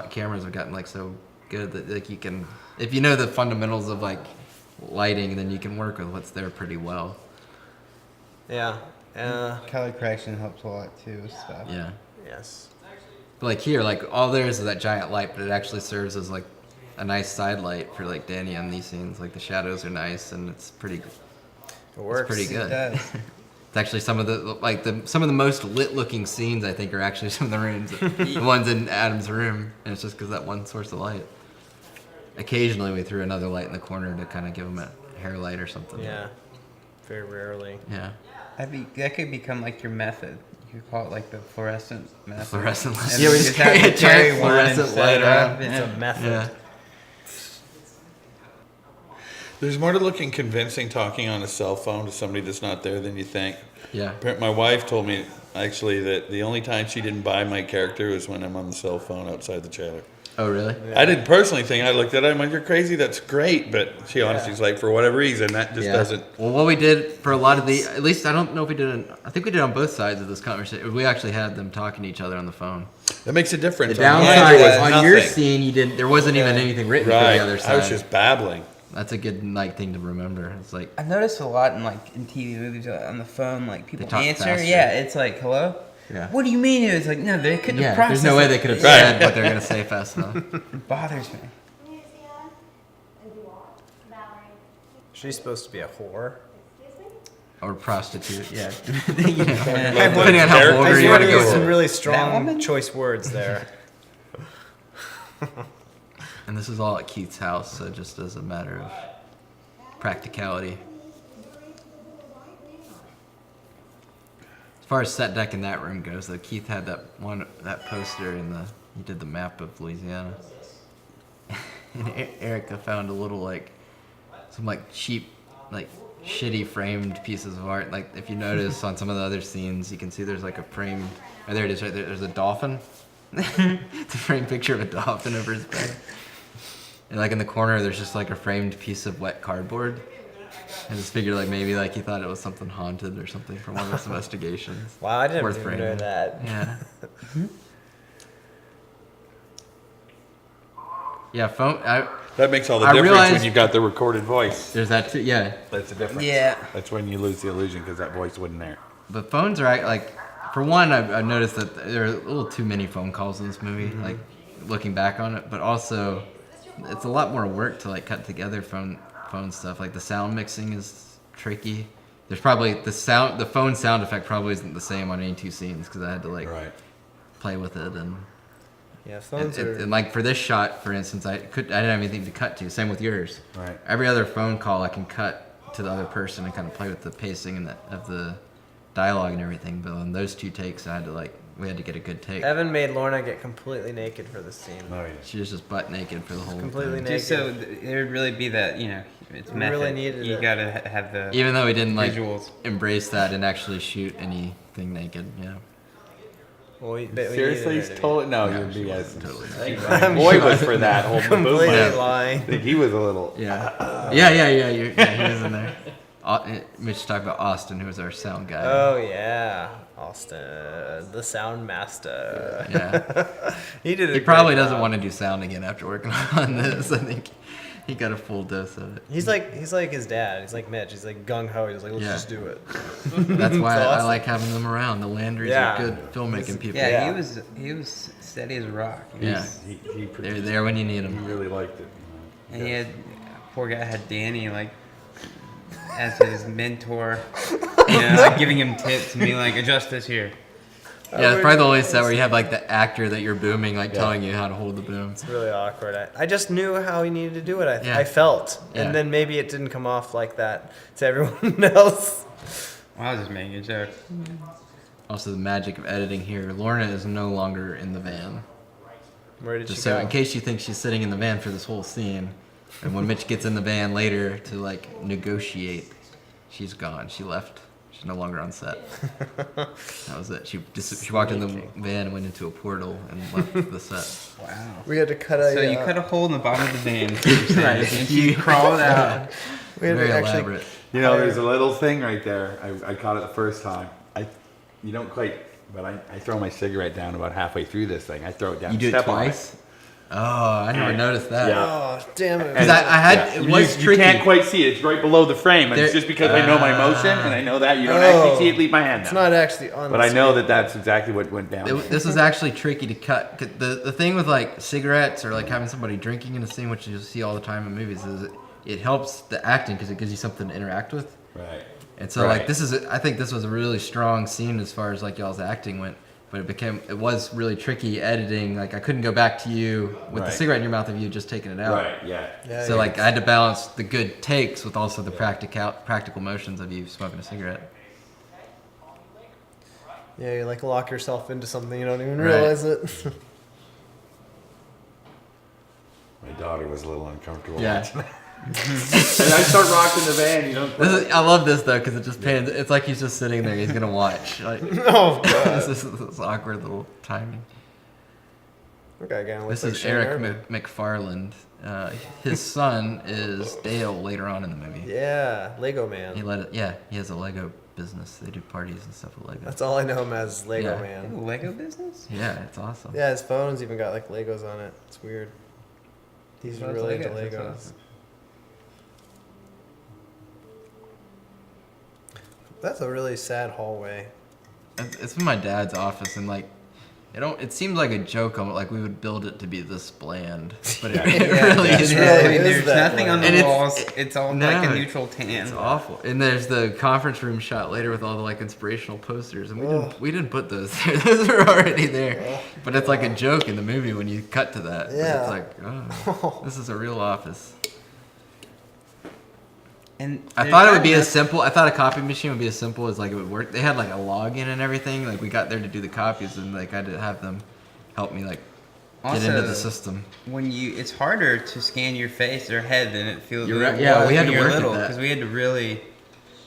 cameras have gotten like so good that like you can, if you know the fundamentals of like lighting, then you can work with what's there pretty well. Yeah. Color correction helps a lot too with stuff. Yeah. Yes. But like here, like all there is that giant light, but it actually serves as like a nice side light for like Danny on these scenes. Like the shadows are nice and it's pretty. It works. It's pretty good. It does. It's actually some of the most lit looking scenes I think are actually some of the rooms, the ones in Adam's room, and it's just because that one source of light. Occasionally we threw another light in the corner to kind of give them a hair light or something. Yeah. Very rarely. Yeah. That could become like your method. You could call it like the fluorescent method. Fluorescent light. And Yeah, we you just have carry to a giant carry one and fluorescent set light it up, around. It's yeah. a method. Yeah. There's more to looking convincing talking on a cell phone to somebody that's not there than you think. Yeah. My wife told me actually that the only time she didn't buy my character was when I'm on the cell phone outside the trailer. Oh really? I didn't personally think, I looked at it, I'm like, you're crazy, that's great, but she honestly was like, for whatever reason, that just doesn't. Well, what we did for a lot of the, at least I don't know if we did I think we did on both sides of this conversation. We actually had them talking to each other on the phone. That makes a The difference. downside was is on your nothing. scene, there wasn't even anything written for Right, the other side. I was just babbling. That's a good like thing to remember. It's like I've noticed a lot in like in TV movies on the phone, like people talk answer. faster. Yeah, it's like hello. Yeah. What do you mean? It's like no, they couldn't have yeah, processed. there's no way it. they could have Right. said what they're gonna say fast enough. It bothers me. She's supposed to be a whore. Or prostitute, yeah. I Depending on how Derek- vulgar I you want to use go. some really That strong woman? choice words there. And this is all at Keith's house, so just as a matter of practicality. As far as set deck in that room goes, though, Keith had that poster he did the map of Louisiana. And Erica found a little some cheap, shitty framed pieces of art. Like if you notice on some of the other scenes, you can see there's a frame. Oh, there it is, right there. There's a dolphin. It's a framed picture of a dolphin over his bed. And in the corner, there's just a framed piece of wet cardboard. I just figured maybe he thought it was something haunted or something from one of his investigations. Wow, I didn't Worth even know framing. that. Yeah. Yeah, phone. That makes all the I difference realized- when you've got the recorded voice. There's that too. Yeah, That's the difference. Yeah. That's when you lose the illusion because that voice wasn't there. but phones are for one, I've noticed that there are a little too many phone calls in this movie. Looking back on it, but also it's a lot more work to cut together phone stuff. The sound mixing is tricky. There's probably the phone sound effect probably isn't the same on any two scenes because I had to Right. play with it and. Yeah, phones are. And for this shot, for instance, I didn't have anything to cut to. Same with yours. Right. Every other phone call, I can cut to the other person and kind of play with the pacing and of the dialogue and everything. But on those two takes, I had to we had to get a good take. Evan made Lorna get completely naked for the scene. Oh, yeah. She was just butt naked for the whole Completely thing. naked. Just so there would really be that it's We method. really needed you it. gotta have the Even though we didn't visuals. embrace that and actually shoot anything naked, yeah. Well, we Seriously, needed he's it to totally no. Yeah, You're she BS. totally. I'm Boy sure. was for that whole be completely movement. lying. I think he was a little. Yeah. Yeah. He was in there. Mitch talked about Austin, who was our sound guy. Oh yeah, Austin, the sound master. Yeah. He did. He probably doesn't want to do sound again after working on this. I think he got a full dose of it. He's like his dad. He's like Mitch. He's gung ho. He's like, let's Yeah. just do it. That's why I awesome. like having them around. The Landrys Yeah. are good filmmaking people. Yeah, Yeah. he was steady as a rock. Yeah. He They're there when you need He them. really liked it. And he had poor guy had Danny as his mentor, giving him tips and being like, adjust this here. Yeah, it's probably the only set where you have the actor that you're booming, telling you how to hold the boom. It's really awkward. I just knew how he needed to do it. Yeah. I felt, Yeah. and then maybe it didn't come off like that to everyone else. Well, I was just making a joke. Also, the magic of editing here. Lorna is no longer in the van. Where did Just she so, go? in case you think she's sitting in the van for this whole scene, And when Mitch gets in the van later to like negotiate, she's gone. She left. She's no longer on set. That was it. She walked in the van and went into a portal and left the set. Wow. We had to cut a. So you cut a hole in the bottom of the van, right? And she crawled out. We had Very to actually. elaborate. You know, there's a little thing right there. I caught it the first time. You don't quite, but I throw my cigarette down about halfway through this thing. I throw it down. You do it step on twice? Oh, I never noticed that. Yeah. Oh damn it! Because I had it was you tricky. can't quite see it. It's right below the frame. And it's just because I know my motion and I know that you don't actually see it leave my hand It's now. not actually on. But the I know screen. that's exactly what went down. This was actually tricky to cut. 'Cause the thing with like cigarettes or like having somebody drinking in a scene, which you see all the time in movies, is it helps the acting because it gives you something to interact with. Right. And so like I think this was a really strong scene as far as like y'all's acting went. But it was really tricky editing. Like I couldn't go back to you with the cigarette in your mouth of you just taking it out. Right, yeah. So like I had to balance the good takes with also the practical motions of you smoking a cigarette. Yeah, you like lock yourself into something you don't even Right. realize it. My daughter was a little uncomfortable. Yeah. And I start rocking the van, you know. I love this though because it just pans. It's like he's just sitting there. He's gonna watch. Like, Oh god. this awkward little timing. Okay, again, This is Eric McFarland. His son is Dale later on in the movie. Yeah, Lego Man. He has a Lego business. They do parties and stuff with Lego. That's all I know him as, Lego Yeah. Man. Lego business? Yeah, it's awesome. Yeah, his phone's even got like Legos on it. It's weird. He's Loves really into Legos, that's Legos. awesome. That's a really sad hallway. It's in my dad's office, and like, it seemed like a joke. Like we would build it to be this bland, but it really it's is. really I mean, is there's that nothing way. on And the it's- walls. It's all like a neutral tan. It's awful. And there's the conference room shot later with all the like inspirational posters, and we didn't put those there. Those were already there. But it's like a joke in the movie when you cut to that. Yeah. It's like, oh, this is a real office. And I thought it would be as simple. I thought a copy machine would be as simple as like it would work. They had like a login and everything. Like we got there to do the copies, and like I had to have them help me like get into the system. When it's harder to scan your face or head than it feels. You're right. Yeah, we had to when you're work at little that. because we had to really,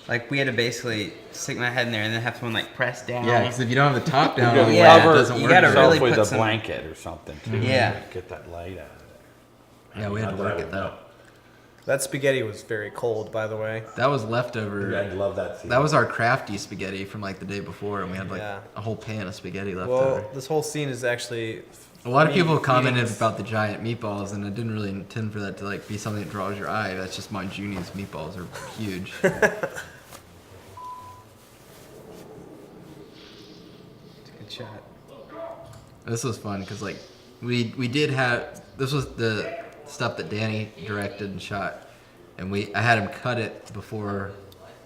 like, we had to basically stick my head in there and then have someone like press down. Yeah, because if you don't have the top down, You all the way, Yeah, it doesn't you work. gotta very really well. with put a some- blanket or something too. Yeah. Get that light out of it. Yeah, we had to work at that. That spaghetti was very cold, by the way. That was leftover. I love that scene. That was our crafty spaghetti from like the day before, and we had like Yeah. a whole pan of spaghetti left Well, over. this whole scene is actually. A lot of people eating commented this- about the giant meatballs, and I didn't really intend for that to like be something that draws your eye. That's just Monjuni's meatballs are huge. Good shot. This was fun because like we did have this was the stuff that Danny directed and shot, and I had him cut it before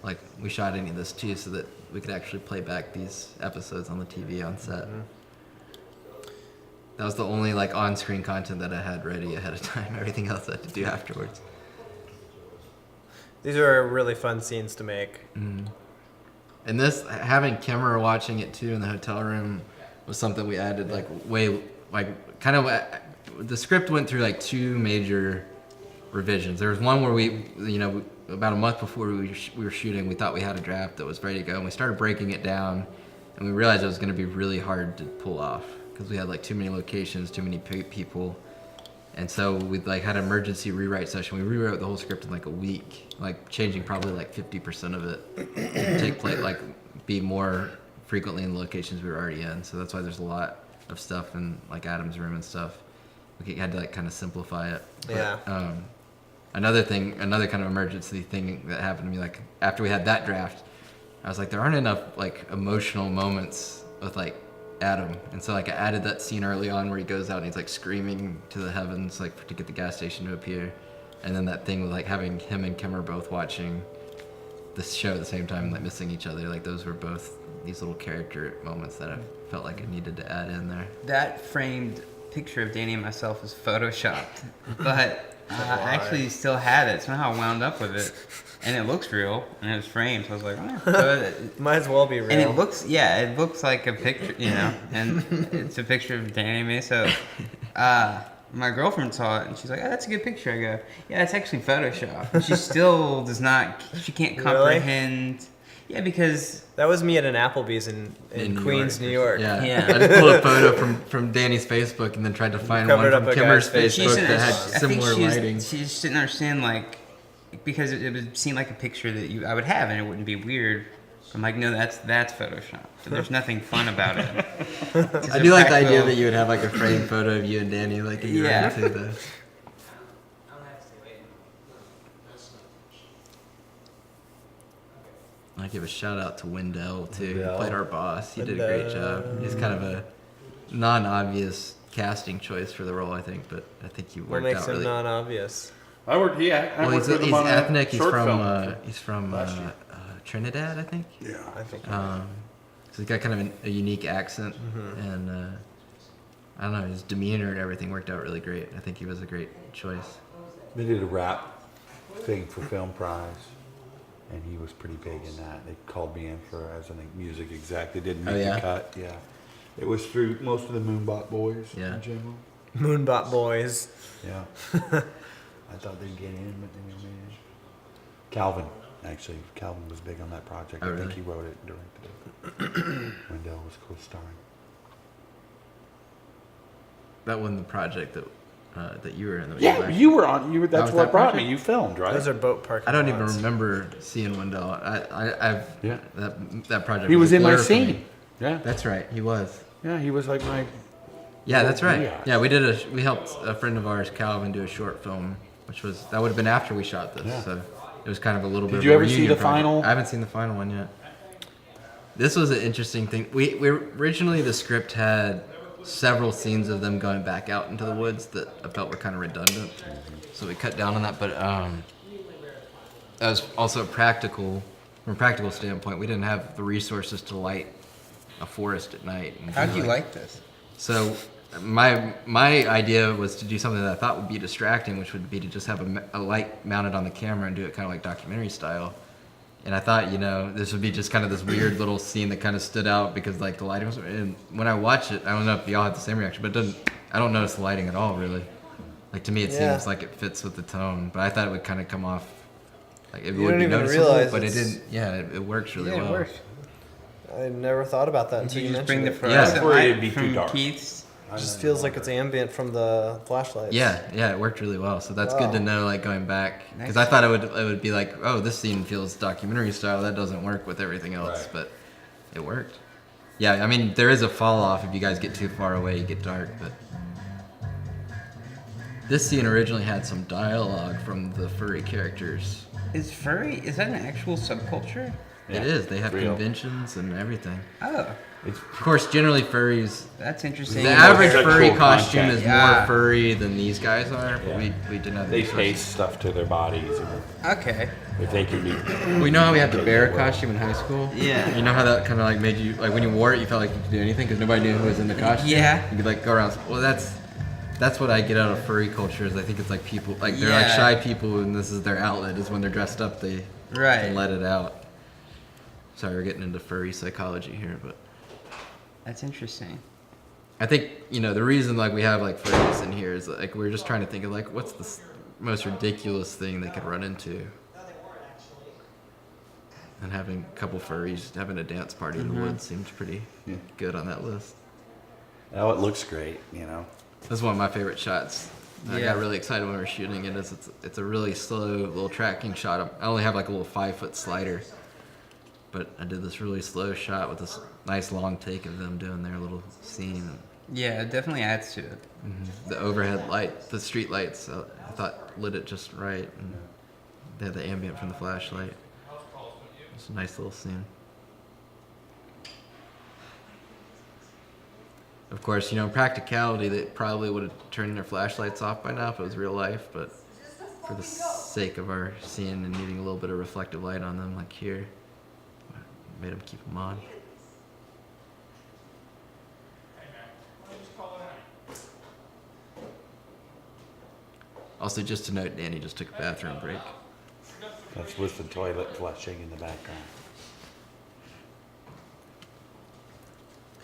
like we shot any of this too, so that we could actually play back these episodes on the TV on set. Mm-hmm. That was the only like on-screen content that I had ready ahead of time. Everything else I had to do afterwards. These are really fun scenes to make. And this, having Kimmer watching it too in the hotel room, was something we added like way, like kind of. The script went through like two major revisions. There was one where about a month before we were shooting, we thought we had a draft that was ready to go, and we started breaking it down, and we realized it was going to be really hard to pull off because we had like too many locations, too many people. And so we like had an emergency rewrite session. We rewrote the whole script in like a week, like changing probably like 50% of it to take place, like be more frequently in the locations we were already in. So that's why there's a lot of stuff in like Adam's room and stuff. We had to like kind of simplify it. Yeah. But, another kind of emergency thing that happened to me, like after we had that draft, I was like, there aren't enough like emotional moments with like Adam, and so like I added that scene early on where he goes out and he's like screaming to the heavens like to get the gas station to appear, and then that thing with like having him and Kimmer both watching this show at the same time, like missing each other, like those were both these little character moments that I felt like I needed to add in there. That framed picture of Danny and myself was photoshopped, but I actually still had it. Somehow I wound up with it, and it looks real, and it was framed. So I was like, oh. Might as well be real. And it looks like a picture, and it's a picture of Danny and me. So, my girlfriend saw it and she's like, "Oh, that's a good picture." I go, "Yeah, it's actually Photoshop." And she still does not. She can't Really? comprehend. Yeah, because That was me at an Applebee's in New Queens, New York. Yeah. Yeah. I just pulled a photo from Danny's Facebook and then tried to find Covered one up from a Kimmer's guy's face. she Facebook didn't- that had I think similar lighting. She just didn't understand, like, because it would seem like a picture that I would have and it wouldn't be weird. I'm like, no, that's Photoshop. So there's nothing fun about it. I do like the idea that you would have like a framed photo of you and Danny like in your Yeah. too, though. I give a shout out to Wendell too. He Wendell. played our boss. He did a great job. He's kind of a non-obvious casting choice for the role, I think, but I think he What worked makes out him really. non-obvious? I worked. Yeah, I Well, worked he's, with him he's on a ethnic. short film. He's from last year. Trinidad, I think. Yeah, I think. So he's got kind of a unique accent, and I don't know, his demeanor and everything worked out really great. I think he was a great choice. They did a rap thing for Film Prize, and he was pretty big in that. They called me in for as a music exec. They didn't make Oh, yeah? the cut. Yeah, it was through most of the Moonbot boys Yeah. in general. Moonbot Boys. Yeah, I thought they'd get in, but they didn't. Calvin, actually, Calvin was big on that project. Oh, I think really? he wrote it and directed it. Wendell was co-starring. That wasn't the project that you were in. That Yeah, you were on. You were. That's was what that brought project? me. You filmed, right? Those are boat parking I don't even lots. remember seeing Wendell. I've Yeah. that project. He was a in my blur for me. scene. Yeah, That's right. He was. yeah, he was like my. Yeah, that's right. Yeah. Yeah, we helped a friend of ours, Calvin, do a short film, that would have been after we shot this. Yeah. So it was kind of a little bit. Did of you a ever see reunion the project. final? I haven't seen the final one yet. This was an interesting thing. We originally the script had several scenes of them going back out into the woods that I felt were kind of redundant, so we cut down on that. But that was also practical. From a practical standpoint, we didn't have the resources to light a forest at night. And How'd do you like this? So my idea was to do something that I thought would be distracting, which would be to just have a light mounted on the camera and do it kind of like documentary style. And I thought, this would be just kind of this weird little scene that kind of stood out because like the lighting was. And when I watch it, I don't know if y'all have the same reaction, but I don't notice the lighting at all really. Like to me, it Yeah. seems like it fits with the tone, but I thought it would kind of come off like it You would don't be even noticeable, realize but it it's- didn't. Yeah, it works really Yeah, well. it works. I never thought about that until Did you you just bring mentioned the it. Yeah. fluorescent Worried light it'd be too from dark. Keith's? It just feels like it's ambient from the flashlights. Yeah, it worked really well. So that's good to Wow. know, like going back, because Nice. I thought it would be like, oh, this scene feels documentary style. That doesn't work with everything else, Right. but it worked. Yeah, I mean, there is a fall off if you guys get too far away, you get dark. But this scene originally had some dialogue from the furry characters. Is that an actual subculture? Yeah, It is. They have real. conventions and everything. Oh, It's Of course, generally furries. that's interesting. The more average sexual furry costume content. is Yeah. more furry than these guys are. But Yeah. we didn't have the they resources. paste stuff to their bodies, and Okay. if they can be. We know how we had the bear costume in high school. Yeah. You know how that kind of like made you like when you wore it, you felt like you could do anything because nobody knew who was in the costume. Yeah. You could like go around. Well, that's what I get out of furry culture. Is I think it's like people like they're like Yeah. shy people, and this is their outlet. Is when they're dressed up, they Right. can let it out. Sorry, we're getting into furry psychology here, but That's interesting. I think the reason like we have like furries in here is like we're just trying to think of like what's the most ridiculous thing they could run into. And having a couple furries having a dance party in the woods seems pretty Yeah. good on that list. Oh, it looks great, That's one of my favorite shots. I Yeah. got really excited when we were shooting it. It's a really slow little tracking shot. I only have like a little 5-foot slider, but I did this really slow shot with this nice long take of them doing their little scene. Yeah, it definitely adds to it. The overhead light, the street lights, I thought lit it just right. And they had the ambient from the flashlight. It's a nice little scene. Of course, practicality, they probably would have turned their flashlights off by now if it was real life, but for the sake of our scene and needing a little bit of reflective light on them, like here, made them keep them on. Also, just to note, Danny just took a bathroom break. That's with the toilet flushing in the background.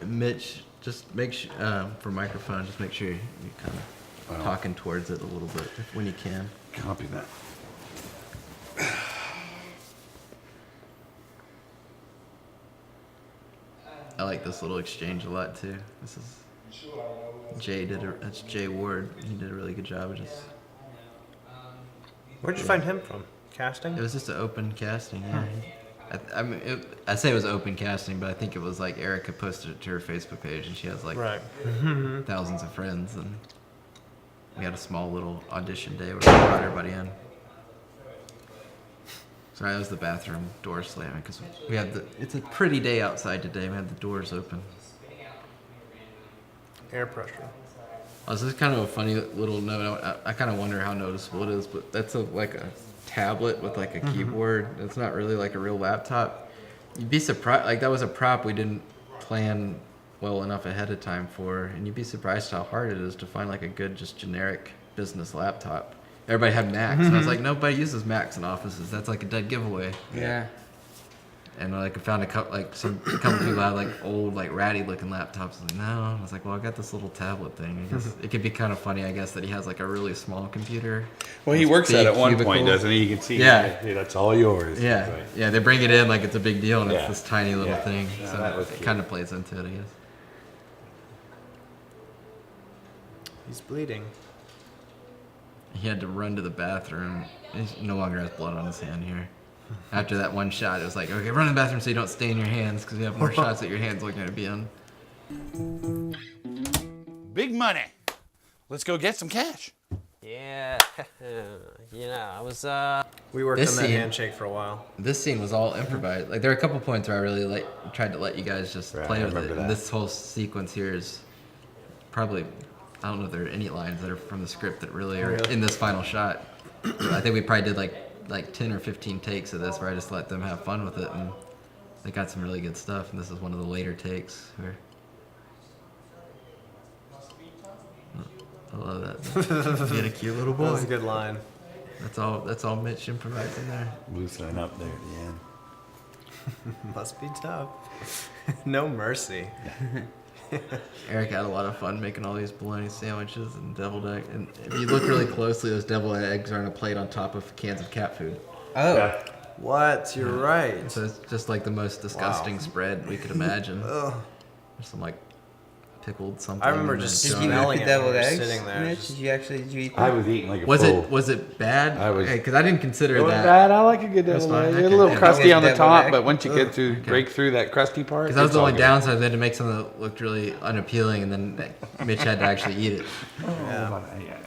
Mitch, just make sure, for microphone, just make sure you kind of talking towards it a little bit when you can. Copy that. I like this little exchange a lot too. This is that's Jay Ward. He did a really good job of just. Where'd you find him from? Casting? It was just an open casting. Yeah. I mean, I say it was open casting, but I think it was like Erica posted it to her Facebook page, and she has like Right. thousands of friends, and we had a small little audition day where we brought everybody in. Sorry, that was the bathroom door slamming because we had it's a pretty day outside today. We had the doors open. Air pressure. Oh, this is kind of a funny little note. I kind of wonder how noticeable it is, but that's like a tablet with like a keyboard. It's not really like a real laptop. You'd be surprised. Like that was a prop we didn't plan well enough ahead of time for, and you'd be surprised how hard it is to find like a good, just generic business laptop. Everybody had Macs, and I was like, nobody uses Macs in offices. That's like a dead giveaway. Yeah. And like I found a couple people had like old, like ratty looking laptops. I was like, no. I was like, well, I got this little tablet thing. I guess it could be kind of funny, I guess, that he has like a really small computer. Well, he works big at one cubicle. point, doesn't he? You can see. Yeah. Hey, that's all yours. Yeah, Right. yeah. They bring it in like it's a big deal, and Yeah. it's this tiny little Yeah. thing. Yeah, So that was it cute. kind of plays into it, I guess. He's bleeding. He had to run to the bathroom. He no longer has blood on his hand here. After that one shot, it was like, okay, run to the bathroom so you don't stain your hands, because you have more shots that your hands are going to be in. Big money. Let's go get some cash. Yeah. I was, We worked This on that scene- handshake for a while. This scene was all improvised. Like there are a couple points where I really tried to let you guys just Right, play I with it. remember And that. this whole sequence here is probably, I don't know if there are any lines that are from the script that really are Really? in this final shot. I think we probably did like 10 or 15 takes of this where I just let them have fun with it, and they got some really good stuff. And this is one of the later takes where I love that. Being a cute little That was boy. a good line. That's all Mitch improvised in there. Loosening up there at the end. Must be tough. No mercy. Eric had a lot of fun making all these bologna sandwiches and deviled egg. And if you look really closely, those deviled eggs are on a plate on top of cans of cat food. Oh. Yeah. What? You're right. So it's just like the most disgusting spread we could imagine. Ugh. There's some like pickled something. I remember and then just Did jarred. you eat smelling the it when deviled we were eggs? sitting there. Mitch? Did you eat I them? was eating like a Was fool. it bad? I was- because I didn't consider It wasn't that. bad. I like a good That's deviled fine. egg. It's a Okay. little Yeah. crusty on the Deviled top, egg. but once you get to break through that crusty part, Because that was it's the all only good. downside. They had to make something that looked really unappealing, and then Mitch had to actually eat it. Yeah,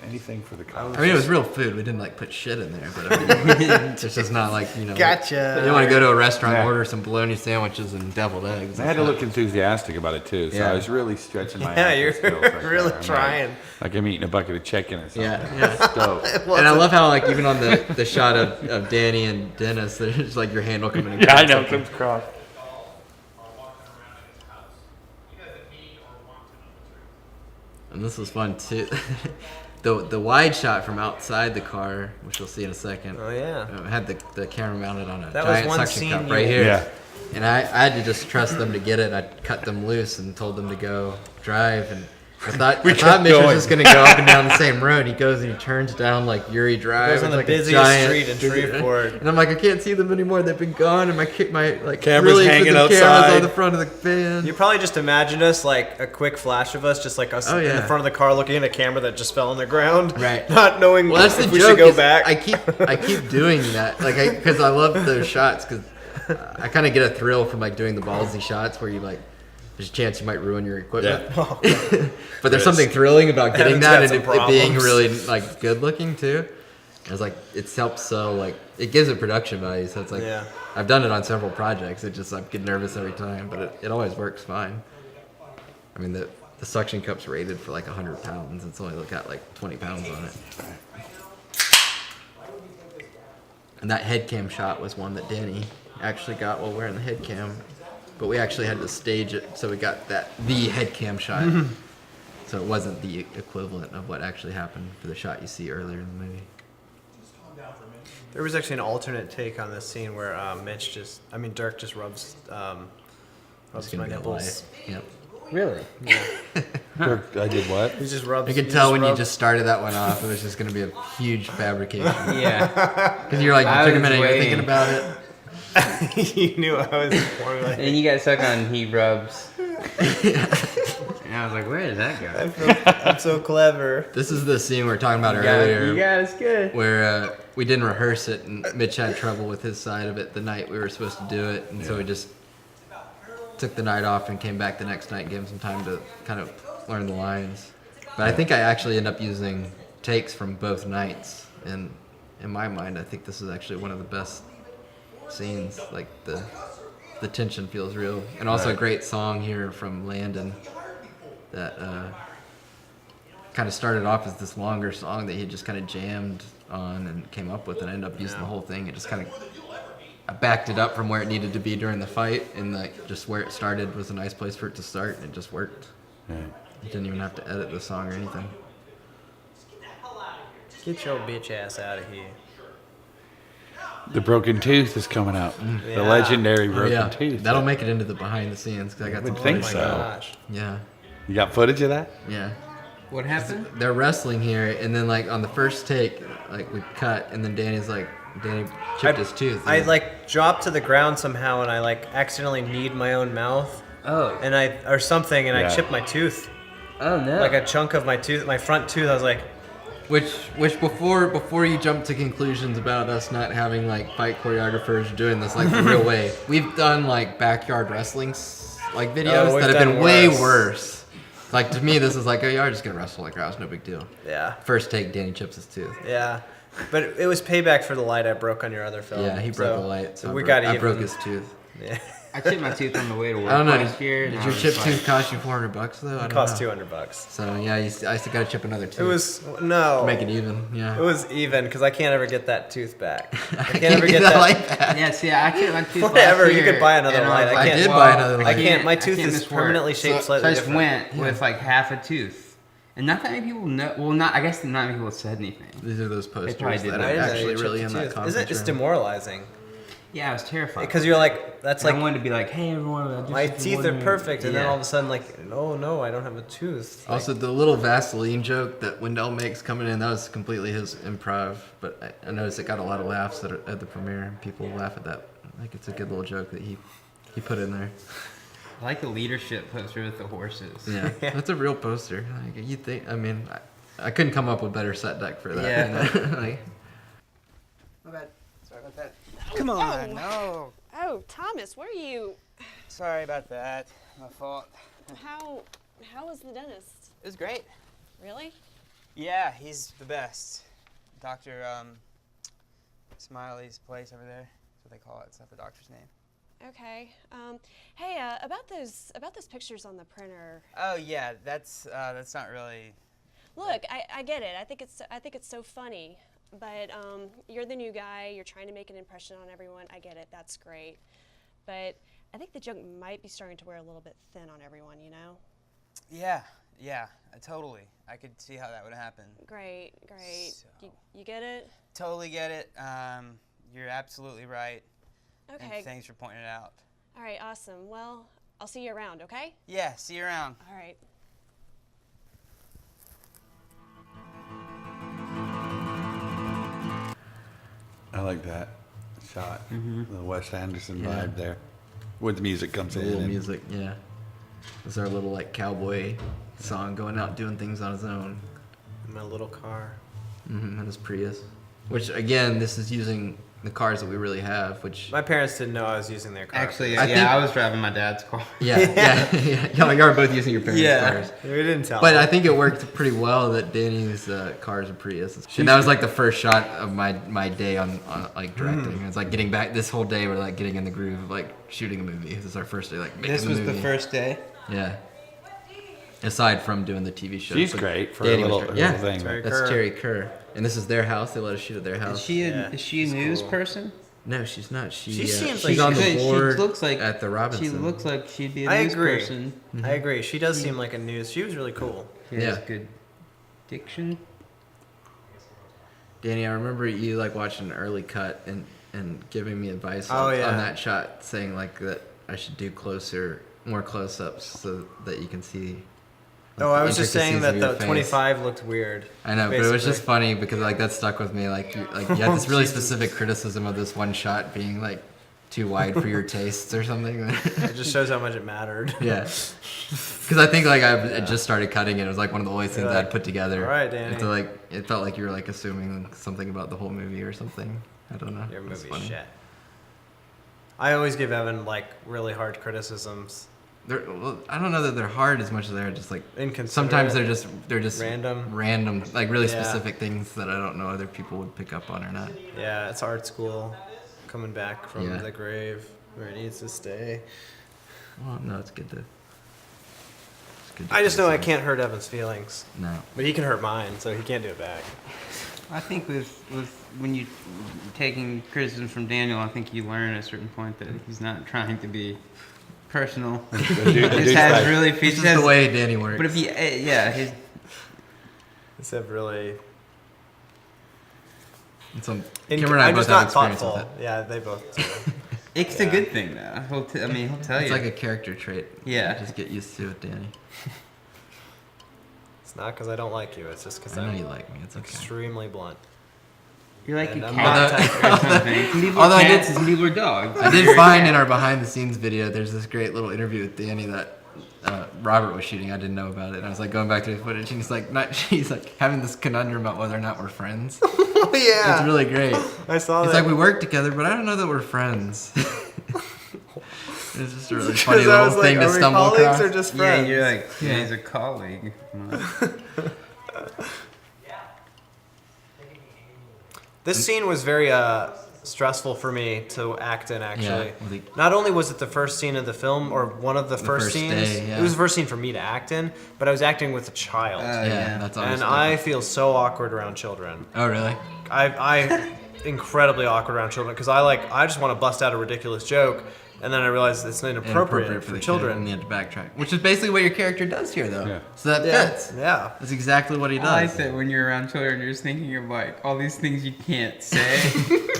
anything for the college. I mean, it was real food. We didn't like put shit in there, but I mean, it's just not like, you know. Gotcha. You want to go to a restaurant, Yeah. order some bologna sandwiches and deviled eggs. I had to look enthusiastic about it too, so Yeah. I was really stretching my Yeah, acting you're skills right there. really I'm trying. Like I'm eating a bucket of chicken or something. Yeah. It's dope. And I love how, like, even on the shot of Danny and Dennis, there's like your hand will come in and Yeah, I grab know. something. Comes crossed. And this was fun too. The wide shot from outside the car, which you'll see in a second, Oh yeah. had the camera mounted on a That was giant one suction scene cup you- right here. Yeah. And I had to just trust them to get it. I cut them loose and told them to go drive. And I thought Mitch was going. just going to go up and down the same road. He goes and he turns down like Uri Drive. Goes on It's the like a busiest giant- street in Shreveport. And I'm like, I can't see them anymore. They've been gone. And my like Cameras really hanging expensive cameras outside. on the front of the van. You probably just imagined us like a quick flash of us, just like us Oh, in yeah. the front of the car looking at a camera that just fell on the ground, Right. Not knowing Well, that's the if we joke. should go is back. I keep doing that, like, because I love those shots. Because I kind of get a thrill from like doing the ballsy shots where you like, there's a chance you might ruin your equipment. But there's something thrilling about getting Evan's that got and some it being problems. really like good looking too. It's like it helps so like it gives it production value. So it's like Yeah. I've done it on several projects. It just I get nervous every time, but it always works fine. I mean the suction cup's rated for like 100 pounds. It's only got like 20 pounds on it. And that head cam shot was one that Danny actually got while wearing the head cam. But we actually had to stage it, so we got the head cam shot. So it wasn't the equivalent of what actually happened for the shot you see earlier in the movie. There was actually an alternate take on this scene where Dirk just rubs It's my gonna be a nipples. lie. Yep. Really? Yeah. I did what? He just rubs. I could tell when you just started that one off, it was just going to be a huge fabrication. Yeah. Because you're like, I you took a was minute, you're waiting. thinking about it. You knew I was formulating. And you got stuck on heat rubs. And I was like, where did that go? I'm so clever. This is the scene we were talking about You got earlier, it's good. where we didn't rehearse it, and Mitch had trouble with his side of it the night we were supposed to do it, and so we just took the night off and came back the next night and gave him some time to kind of learn the lines. But I think I actually end up using takes from both nights, and in my mind, I think this is actually one of the best scenes. Like the tension feels real, and also a great song here from Landon that kind of started off as this longer song that he just kind of jammed on and came up with, and I ended up using the whole thing. It just kind of, I backed it up from where it needed to be during the fight, and like just where it started was a nice place for it to start, and it just worked. Right. You didn't even have to edit the song or anything. Get your bitch ass out of here. The broken tooth is coming out. The Yeah. legendary Oh, broken yeah, tooth. that'll make it into the behind the scenes because I got would some think footage. Oh my so. gosh. Yeah, You got footage of that? yeah. What happened? They're wrestling here, and then like on the first take, like we cut, and then Danny chipped his tooth. I like dropped to the ground somehow, and I like accidentally kneed my own mouth, Oh. and I chipped my tooth, Oh no. like a chunk of my tooth, my front tooth. I was like, Which before you jump to conclusions about us not having like fight choreographers doing this like the real way, we've done like backyard wrestling like videos we've that have been done way worse. worse. Like to me, this is like, oh, you're just gonna wrestle like that, no big deal. yeah, First take, Danny chips his tooth. yeah. But it was payback for the light I broke on your other film. Yeah, he broke the light, so we I got broke even. his tooth. Yeah, I chipped my tooth on the way to work I don't know. last year. Did and I your was chip like- tooth cost you $400 though? I it don't cost know. $200. So yeah, I still gotta chip another tooth. It was no. to make it even. Yeah. It was even because I can't ever get that tooth back. I I can't ever get that that. light back. Yeah, see, I chipped my tooth Whatever, last you year, could buy another and I light. was I like, can't- I did buy another I light. can't. My I tooth can't is miss work. permanently shaped So slightly I just different. went with like half a tooth. And not that many people know. Well, not. I guess not many people said anything. These are those posters probably did that that. I are didn't know actually you really chipped in the that tooth. Isn't it? It's conference room. demoralizing Yeah, I was terrified. because you're like, that's And like I wanted to be like, hey everyone, I just my was teeth are wondering- perfect, and then Yeah. all of a sudden, like, oh no, I don't have a tooth. Like, Also, the little Vaseline joke that Wendell makes coming in, that was completely his improv. But I noticed it got a lot of laughs at the premiere. People laugh at that. Like it's a good little joke that he put in there. I like the leadership poster with the horses. Yeah, that's a real poster. Like, you think? I mean, I couldn't come up with better set deck for that. Yeah. You know? Like, My bad. Sorry about that. Come on, Oh. no. Oh, Thomas, where are you? Sorry about that. My fault. How was the dentist? It was great. Really? Yeah, he's the best. Dr. Smiley's place over there. That's what they call it. It's not the doctor's name. Okay. Hey, about those pictures on the printer. Oh yeah, that's not really. Look, I get it. I think it's so funny. But you're the new guy. You're trying to make an impression on everyone. I get it. That's great. But I think the joke might be starting to wear a little bit thin on everyone. You know? Yeah, totally. I could see how that would happen. Great. So- You get it? Totally get it. You're absolutely right. Okay. And thanks for pointing it out. All right. Awesome. Well, I'll see you around. Okay? Yeah, see you around. All right. I like that shot. The Wes Anderson vibe there. When the music comes the in. little and- music, yeah. This is our little like cowboy song going out doing things on his own. in my little car. And his Prius. Which again, this is using the cars that we really have. Which My parents didn't know I was using their car. Actually, I yeah, think- I was driving my dad's car. yeah. Y'all are both using your parents' yeah, cars. we didn't tell. But them. I think it worked pretty well that Danny's car is a Prius. And that was like the first shot of my day on like directing. It's like getting back this whole day. We're like getting in the groove of like shooting a movie. This is our first day like making This the was movie. the first day. Yeah. Aside from doing the TV show. She's but great for Danny a was little, dir- yeah. little thing. Terry That's Kerr. Terry Kerr. And this is their house. They let us shoot at their house. Is she a, Yeah, is she a she's news cool. person? No, she's not. She seems she's like on she- the board she looks like at the Robinson. She looks like she'd be a I news agree. person. I agree. She does seem like a news. She was really cool. She has Yeah. good diction. Danny, I remember you like watching an early cut and giving me advice Oh, on, yeah. on that shot, saying like that I should do more close-ups so that you can see Oh, I was just saying intricacies that of the your face. 25 looked weird. I know, but it was just basically. funny because like that stuck with me. Like you had this really specific criticism of this one shot being like too wide for your tastes or something. It just shows how much it mattered. Yeah, because I think like I just started cutting it. It was like one of the only things You're I'd like, put together. "All right, Danny." And so like it felt like you were like assuming something about the whole movie or something. I don't know. Your It was movie's funny. shit. I always give Evan like really hard criticisms. Well, I don't know that they're hard as much as they're just like Inconsiderate. sometimes they're just Random. like really Yeah. specific things that I don't know other people would pick up on or not. Yeah, it's art school coming back from Yeah. the grave where it needs to stay. Well, no, it's good to. I just know I can't hurt Evan's feelings, No. but he can hurt mine, so he can't do it back. I think with when you taking criticism from Daniel, I think you learn at a certain point that he's not trying to be personal. He just has really This features. is the way Danny works. But if you, yeah, his It's a really. And so In- Cameron and I I'm both just have not experience thoughtful. with it. Yeah, they both do. it's a good thing though. I mean, he'll tell It's you. like a character trait. Yeah. Just get used to it, Danny. It's not because I don't like you. It's just because I know I'm you like me. It's okay. extremely blunt. You're like And a I'm cat not or something. Some people Although are I did- cats and some people are dogs. I did find in our behind the scenes video, there's this great little interview with Danny that Robert was shooting. I didn't know about it. And I was like going back to his footage, and he's like having this conundrum about whether or not we're friends. Oh yeah, It's really great. I saw It's that. like we work together, but I don't know that we're friends. It's just a really Because funny I little was like, thing to are we stumble colleagues across. or just Yeah, friends? you're like, yeah, he's a colleague. This scene was very stressful for me to act in, actually. Yeah, well, the- Not only was it the first scene of the film, or one of the first first scenes, day, yeah. it was the first scene for me to act in, but I was acting with a child. Yeah, that's always and different. I feel so awkward around children. Oh, really? I incredibly awkward around children because I just want to bust out a ridiculous joke, and then I realize it's inappropriate for the kid, children. and you have to backtrack, which is basically what your character does here, though. Yeah. So that Yeah, fits. yeah. That's exactly what he does. I like that when you're around children, you're just thinking of like all these things you can't say.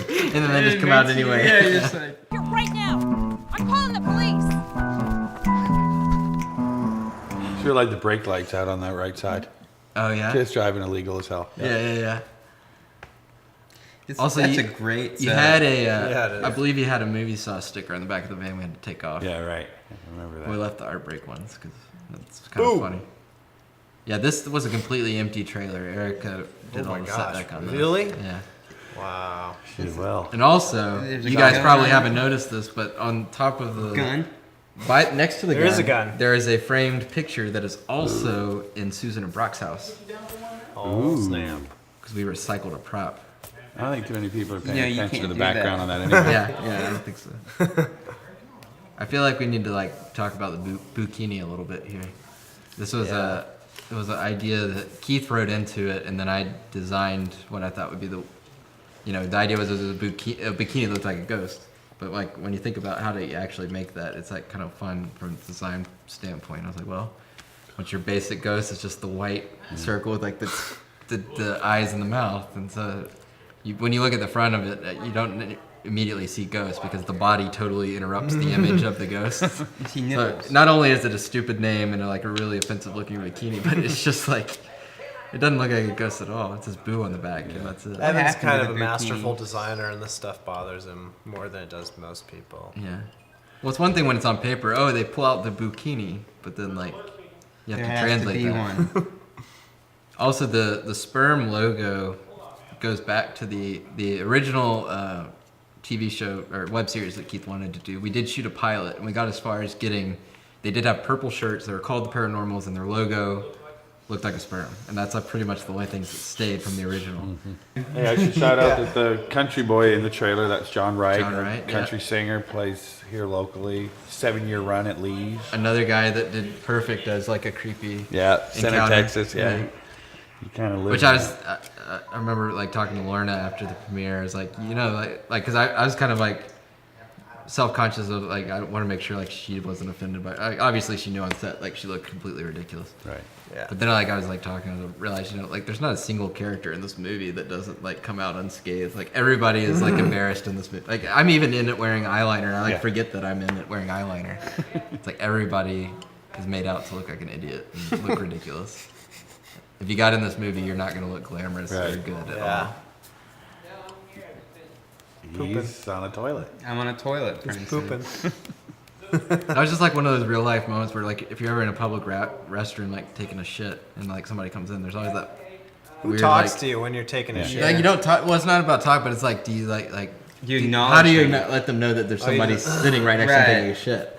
And then they just come out anyway. Yeah, you're just like. Here right now. I'm calling the police. Sure, like the brake lights out on that right side. Oh yeah. Kids driving illegal as hell. Yeah. It's, Also, that's you- a great. You had a, Yeah, it is. I believe you had a Moviesauce sticker on the back of the van we had to take off. Yeah, right. I remember that. We left the art break ones because that's kind of funny. Yeah, this was a completely empty trailer. Erica did Oh all my the gosh, setback on this. really? Yeah. Wow. She did well. And also, There's a you guys gun probably on it. haven't noticed this, but on top of the gun. next to the There gun, is a gun. there is a framed picture that is also in Susan and Brock's house Oh, snap. because we recycled a prop. I don't think too many people are paying Yeah, you attention to can't the do background that. on that anyway. Yeah, I don't think so. I feel like we need to like talk about the bikini a little bit here. This was it was an idea that Keith wrote into it, and then I designed what I thought would be the idea was it was a bikini looked like a ghost. But like when you think about how to actually make that, it's like kind of fun from a design standpoint. I was like, well, what's your basic ghost? It's just the white circle with like the eyes and the mouth, and so. When you look at the front of it, you don't immediately see ghost because the body totally interrupts the image of the ghost. You see So nipples. not only is it a stupid name and like a really offensive looking bikini, but it's just like it doesn't look like a ghost at all. It says boo on the back, and that's it. Evan's happened kind to of a the masterful bikini? designer, and this stuff bothers him more than it does most people. Yeah. Well, it's one thing when it's on paper. Oh, they pull out the bikini, but then like you have There to has translate to be that. one. Also, the sperm logo goes back to the original TV show or web series that Keith wanted to do. We did shoot a pilot, and we got as far as getting. They did have purple shirts. They were called the Paranormals, and their logo looked like a sperm, and that's pretty much the only things that stayed from the original. Hey, I should shout out that the country boy in the trailer, that's John Wright, John Wright, a country singer, plays here locally. 7-year run at Lee's. Another guy that did perfect as like a creepy. Yeah, Center, Encounter. Texas. Yeah, Yeah. you kind of live. Which I remember like talking to Lorna after the premiere. I was like, because I was kind of like self-conscious of like I want to make sure like she wasn't offended by. Obviously, she knew on set like she looked completely ridiculous. right. Yeah. But then like I was like talking, I realized like there's not a single character in this movie that doesn't like come out unscathed. Like everybody is like embarrassed in this movie. Like I'm even in it wearing eyeliner, and I like Yeah. forget that I'm in it wearing eyeliner. It's like everybody is made out to look like an idiot and look ridiculous. If you got in this movie, you're not going to look glamorous or Right. good at Yeah. all. He's on a toilet. I'm on a toilet, for He's instance. pooping. That was just like one of those real life moments where, like, if you're ever in a public restroom, like taking a shit, and like somebody comes in, there's always that Who weird, talks like, to you when you're taking a shit? Like, you don't talk. Well, it's not about talk, but it's like, do you like? You do- acknowledge How do you them. let them know that there's Oh, you somebody just- sitting right next to them Right. taking a shit?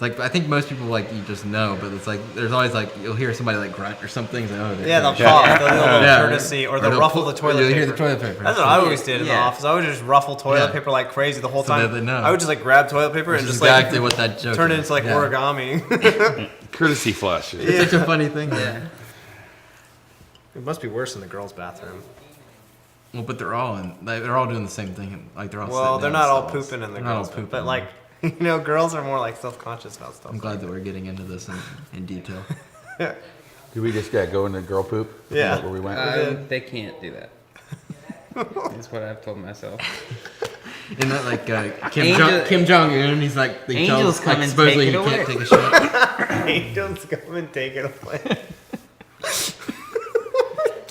Like, I think most people, like, you just know, but it's like there's always like you'll hear somebody like grunt or something. It's like, oh, Yeah, they'll they're- cough, they'll do a little Yeah. courtesy, or they'll ruffle the toilet You'll paper. hear the toilet paper. That's what I always did in the Yeah. office. I would just ruffle toilet Yeah. paper like crazy the whole So time. that they know. I would just like grab toilet paper Which and is just exactly like what that joke turn it is. into like Yeah. origami. Courtesy flush. It's such a funny thing. Yeah. It must be worse in the girls' bathroom. Well, but they're all doing the same thing. Like they're all. Well, sitting they're in not all stalls. pooping in the They're not all girls' bathroom, pooping. but like girls are more like self-conscious about stuff. I'm glad that we're getting into this in detail. Did we just go into girl poop? Is Yeah. that where we went? They can't do that. That's what I've told myself. Isn't that like Angel- Kim Jong Un? He's like the Angels come like, and supposedly take he it can't away. take a shit. Angels come and take it away.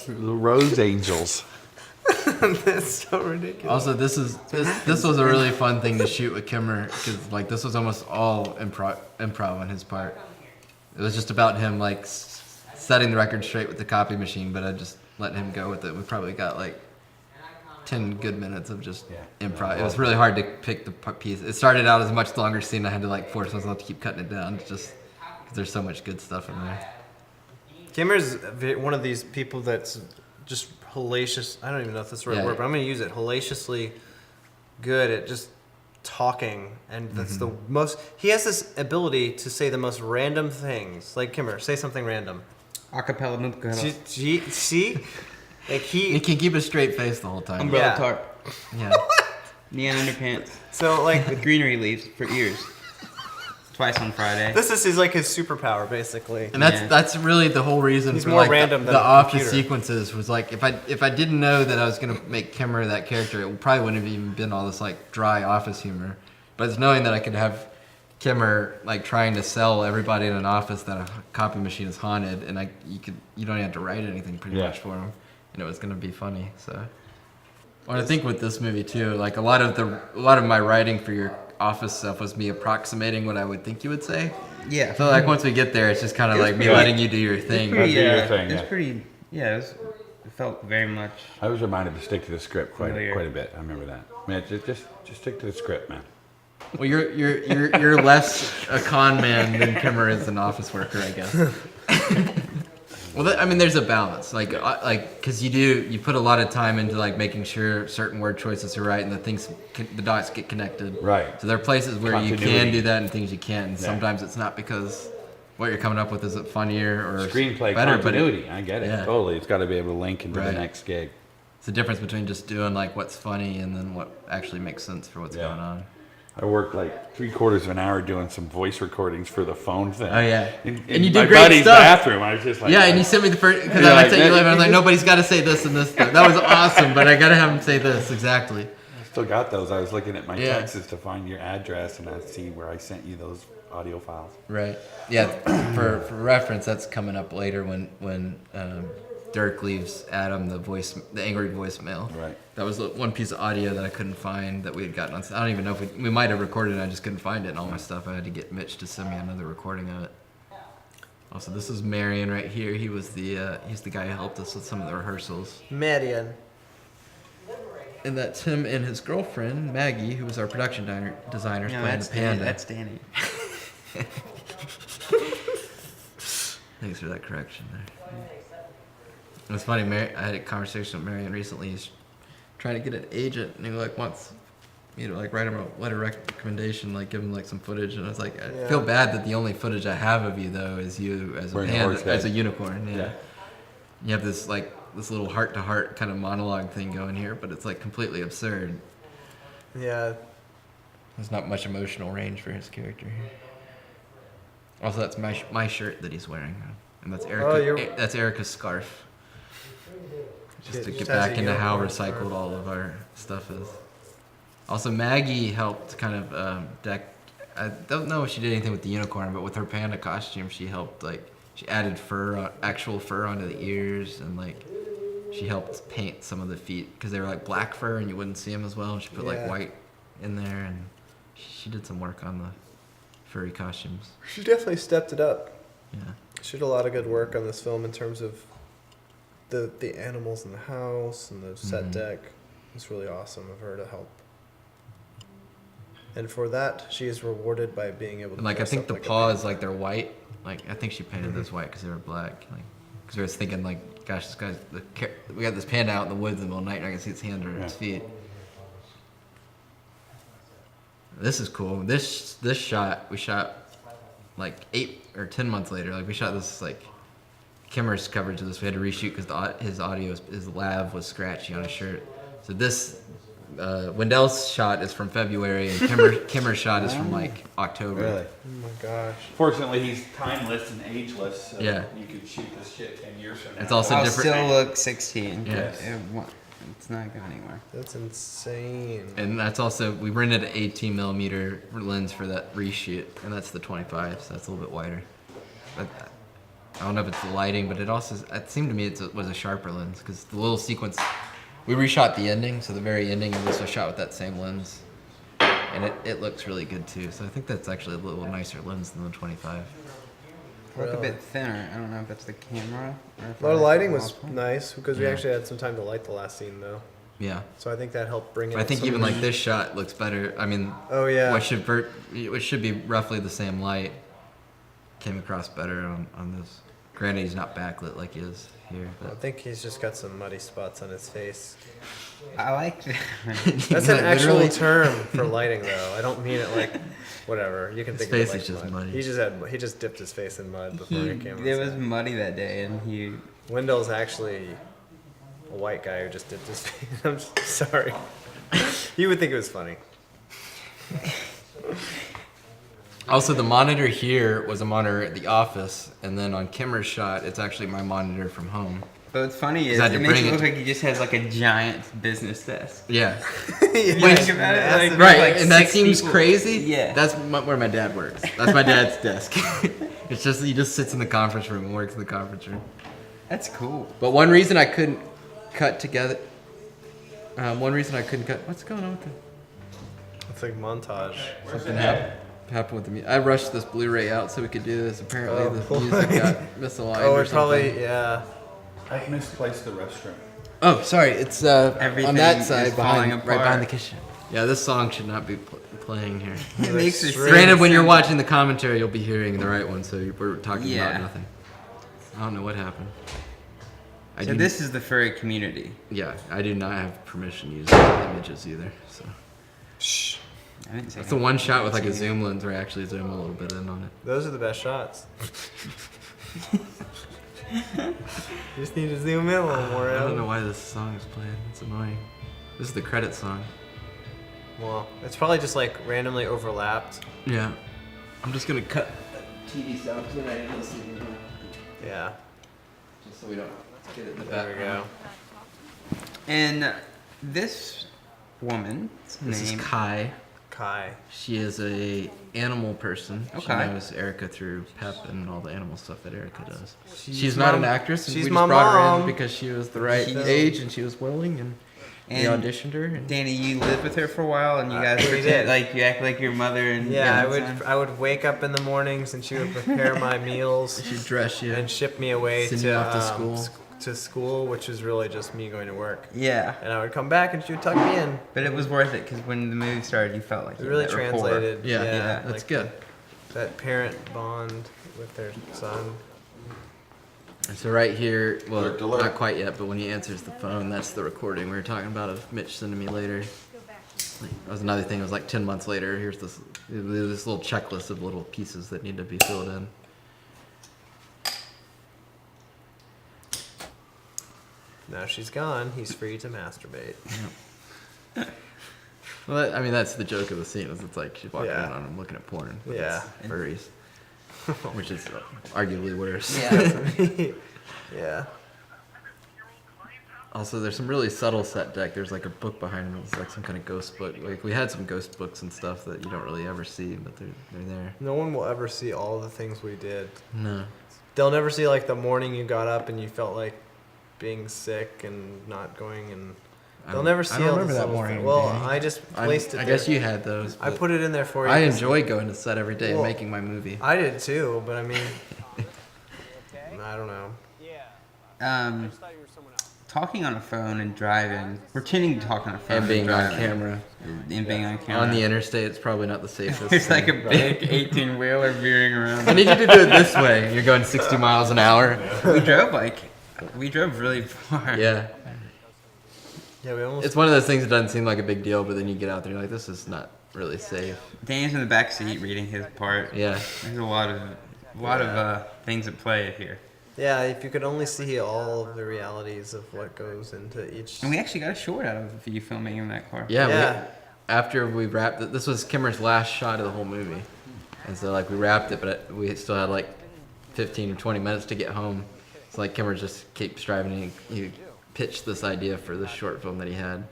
The Rose Angels. That's so ridiculous. Also, this was a really fun thing to shoot with Kimmer because like this was almost all improv on his part. It was just about him like setting the record straight with the copy machine, but I just let him go with it. We probably got like 10 good minutes of just improv. It was really hard to pick the piece. It started out as a much longer scene. I had to like force myself to keep cutting it down just because there's so much good stuff in there. Kimmer's one of these people that's just hellacious. I don't even know if that's the right Yeah. word, but I'm going to use it. Hellaciously good at just talking, and that's the most. He has this ability to say the most random things. Like Kimmer, say something random. Acapella Mupka. See, like He can keep a straight face the whole time. Umbrella Yeah. tarp. Yeah. Neon underpants. So like With greenery leaves for ears. Twice on Friday. this is like his superpower, basically. And that's Yeah. that's really the whole reason He's for more like random the than a office computer. sequences was like if I didn't know that I was gonna make Kimmer that character, it probably wouldn't have even been all this like dry office humor. But it's knowing that I could have Kimmer like trying to sell everybody in an office that a copy machine is haunted, and you don't even have to write anything pretty Yeah. much for him, and it was gonna be funny. So, well, I think with this movie too, like a lot of my writing for your office stuff was me approximating what I would think you would say. Yeah. So like once we get there, it's just kind of It was like me pretty- letting you do your thing. Pretty, do your thing, it was yeah. pretty. Yeah, it felt very much. I was reminded to stick to the script quite Familiar. a bit. I remember that. Man, just stick to the script, man. Well, you're less a con man than Kimmer is an office worker, I guess. Well, I mean, there's a balance, like, because you put a lot of time into like making sure certain word choices are right and the dots get connected. Right. So there are places where you Continuity. can do that and things you can't, and Yeah. sometimes it's not because what you're coming up with isn't funnier or Screenplay better, continuity. I get it. yeah. Totally. It's got to be able to link into the Right. next gig. It's the difference between just doing like what's funny and then what actually makes sense for what's Yeah. going on. I worked like 3/4 of an hour doing some voice recordings for the phone thing. Oh, yeah. In And you my did great buddy's stuff. bathroom. I was just like, Yeah, and you sent me the first because Yeah, I like sent you that- later. I was like, nobody's got to say this and this stuff. That was awesome, but I got to have him say this exactly. I still got those. I was looking at my Yeah. texts to find your address, and I see where I sent you those audio files. Right. Yeah. For reference, that's coming up later when Dirk leaves Adam the angry voicemail. Right. That was the one piece of audio that I couldn't find that we had gotten on. I don't even know if we might have recorded it. I just couldn't find it in all my stuff. I had to get Mitch to send me another recording of it. Also, this is Marion right here. He's the guy who helped us with some of the rehearsals. Marion. And that's him and his girlfriend, Maggie, who was our production designer, No, playing that's the panda. Danny. That's Danny. Thanks for that correction there. It was funny, I had a conversation with Marion recently. He's trying to get an agent, and he wants me to write him a letter of recommendation, give him some footage. And I was like, I feel bad that the only footage I have of you though is you as a Wearing a panda, horse head. as a unicorn. Yeah. Yeah. You have this this little heart-to-heart kind of monologue thing going here, but it's completely absurd. Yeah. There's not much emotional range for his character here. Also, that's my shirt that he's wearing, and that's that's Erica's scarf. Just to It get just has back a into how unicorn recycled scarf. all of our stuff is. Also, Maggie helped kind of I don't know if she did anything with the unicorn, but with her panda costume, she helped she added actual fur onto the ears, and she helped paint some of the feet because they were black fur and you wouldn't see them as well. And she put white in there, and she did some work on the furry costumes. She definitely stepped it up. Yeah. She did a lot of good work on this film in terms of the animals in the house and the set deck. It's really awesome of her to help. And for that, she is rewarded by being able to. And I dress think up the like a paws, vampire. they're white. I think she painted those white because they were black. Because I was thinking, gosh, we got this panda out in the woods in the middle of the night, and I can see its hand or its feet. This is cool. This shot we shot 8 or 10 months later. We shot this Kimmer's coverage of this. We had to reshoot because his lav was scratchy on his shirt. So this Wendell's shot is from February, and Kimmer's shot is from October. Really? Oh my gosh. Fortunately, he's timeless and ageless. So Yeah. You could shoot this shit 10 years from now. It's also I'll different. still look 16. Yes. It's not going anywhere. That's insane. And that's also, we rented an 18 millimeter lens for that reshoot, and that's the 25, so that's a little bit wider. But I don't know if it's the lighting, but it seemed to me it was a sharper lens, because the little sequence, we reshot the ending, so the very ending of this was shot with that same lens. And it looks really good too, so I think that's actually a little nicer lens than the 25. Look a bit thinner. I don't know if that's the camera. Or if A lot of I- lighting was nice because we Yeah. actually had some time to light the last scene though. Yeah. So I think that helped bring it. I think even this shot looks better. I mean, Oh yeah. what should be roughly the same light came across better on this. Granted, he's not backlit like he is here. I But think he's just got some muddy spots on his face. I like that. That's an actual Literally. term for lighting, though. I don't mean it like whatever. You can His think of it face like is just mud. muddy. He just dipped his face in mud before he came on It was set. muddy that day, and he. Wendell's actually a white guy who just dipped his face. I'm sorry. You would think it was funny. also, the monitor here was a monitor at the office, and then on Kimmer's shot, it's actually my monitor from home. But what's funny is I had to it makes bring it it look to- like he just has a giant business desk. Yeah. Think about it, Right, and that six seems people. crazy. Yeah. That's where my dad works. That's my dad's desk. It's just he just sits in the conference room and works in the conference room. That's cool. But one reason I couldn't cut together. What's going on with the? It's like montage. Something happened with the music. I rushed this Blu-ray out so we could do this. Apparently, Oh, the boy. music got misaligned. Oh, or it probably something. yeah. I misplaced the restroom. Oh, sorry. It's on Everything that is side, falling right behind apart. the kitchen. Yeah, this song should not be playing here. It makes it Granted, when you're sound- watching the commentary, you'll be hearing the right one. So we're talking Yeah. about nothing. I don't know what happened. So this is the furry community. Yeah, I do not have permission to use the images either. So I didn't say it's the one shot with a zoom lens where I actually zoom a little bit in on it. Those are the best shots. You just need to zoom in a little more. I don't Adam. know why this song is playing. It's annoying. This is the credit song. Well, it's probably just randomly overlapped. Yeah. I'm just gonna cut the TV sound because we're not listening to it. Yeah. Just so we don't get it in the There we go. And this woman's This is name. Kai. Kai. She is a animal person. She Okay. knows Erica through PEP and all the animal stuff that Erica does. She's She's not an my- actress. And she's we my just brought her mom. in because she was the right She's- age and she was willing, and we And auditioned her. And Danny, you lived with her for a while, and you guys we pretend did. you act like your mother. And Yeah, and I would wake up in the mornings and she would prepare my meals she dressed you. and ship me away Send to you off to school. to school, which was really just me going to work. Yeah, And I would come back and she would tuck me in. but it was worth it because when the movie started, you felt like It you really had that rapport. translated. Yeah, that's good. That parent bond with their son. And so right here, well, Alert, alert. not quite yet, but when he answers the phone, that's the recording we were talking about of Mitch sending me later. That was another thing. It was 10 months later. Here's this little checklist of little pieces that need to be filled in. Now she's gone. He's free to masturbate. Well, that's the joke of the scene. Is it's like she's walking Yeah. around on him looking at porn. But Yeah. it's furries, which is arguably worse. Yeah. Yeah. Also, there's some really subtle set deck. There's like a book behind him. It's like some kind of ghost book. Like we had some ghost books and stuff that you don't really ever see, but they're there. No one will ever see all the things we did. No. They'll never see like the morning you got up and you felt like being sick and not going, and they'll never see I don't all remember this that little morning, thing. Well, Danny. I just placed it I there. guess you had those. I but put it in there for you. I 'cause enjoy going to set every day and Well, making my movie. I did too, but I mean, I don't know. Talking on a phone and driving, pretending to talk on a phone And being on driving, camera. and being on camera. On the interstate, it's probably not the safest. There's like a thing. big 18-wheeler veering around. I need you to do it this way. You're going 60 miles an hour. We drove really far. Yeah. Yeah, we almost. It's one of those things that doesn't seem like a big deal, but then you get out there and you're like, this is not really safe. Danny's in the back seat reading his part. Yeah. There's a lot of things at play here. Yeah, if you could only see all of the realities of what goes into each. And we actually got a short out of you filming in that car. Yeah. Yeah. After we wrapped it, this was Kimmer's last shot of the whole movie. And so, like, we wrapped it, but we still had, like, 15 or 20 minutes to get home. So, like, Kimmer just keeps driving, and he pitched this idea for this short film that he had,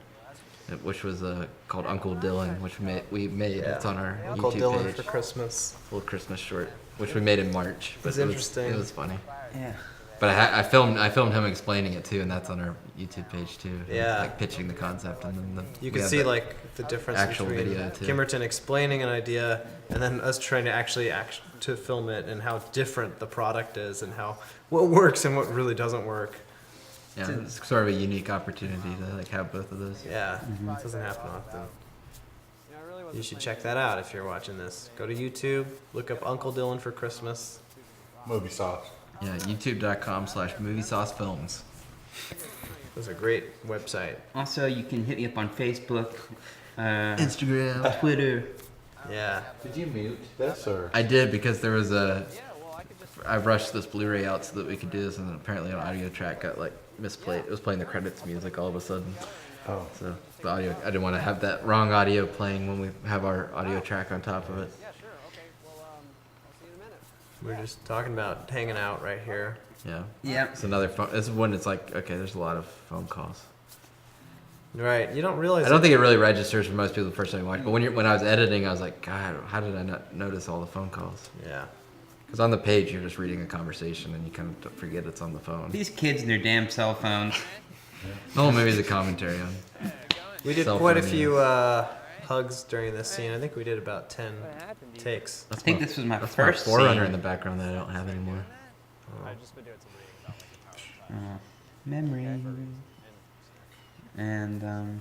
which was called Uncle Dylan, which we made. Yeah. It's on our Uncle YouTube Dylan page. for Christmas. Little Christmas short, which we made in March. It was But interesting. It was funny. Yeah. But I filmed him explaining it too, and that's on our YouTube page too. Yeah. Like pitching the concept, and then You we can have see that like the difference actual between video, too. Kemerton explaining an idea and then us trying to actually to film it, and how different the product is, and how what works and what really doesn't work. Yeah, it's sort of a unique opportunity to like have both of those. Yeah, it doesn't happen often. You should check that out if you're watching this. Go to YouTube, look up Uncle Dylan for Christmas. Moviesauce. Yeah, youtube.com/moviesaucefilms. It's a great website. Also, you can hit me up on Facebook, Instagram. Twitter. Yeah. Did you mute this or? I did because there was I rushed this Blu-ray out so that we could do this, and then apparently an audio track got like misplayed. It was playing the credits music all of a sudden. Oh. So the audio, I didn't want to have that wrong audio playing when we have our audio track on top of it. We're just talking about hanging out right here. Yeah. Yep. It's another phone. This is when it's like, okay, there's a lot of phone calls. Right. You don't realize. I don't think it really registers for most people the first time you watch. But when I was editing, I was like, God, how did I not notice all the phone calls? Yeah. Because on the page, you're just reading a conversation, and you kind of forget it's on the phone. These kids and their damn cell phones. The whole movie's a commentary on. We did Cell quite a phone few hugs during this scene. I think we did about 10 takes. I think this was my That's first my Forerunner scene. in the background that I don't have anymore. Memory. And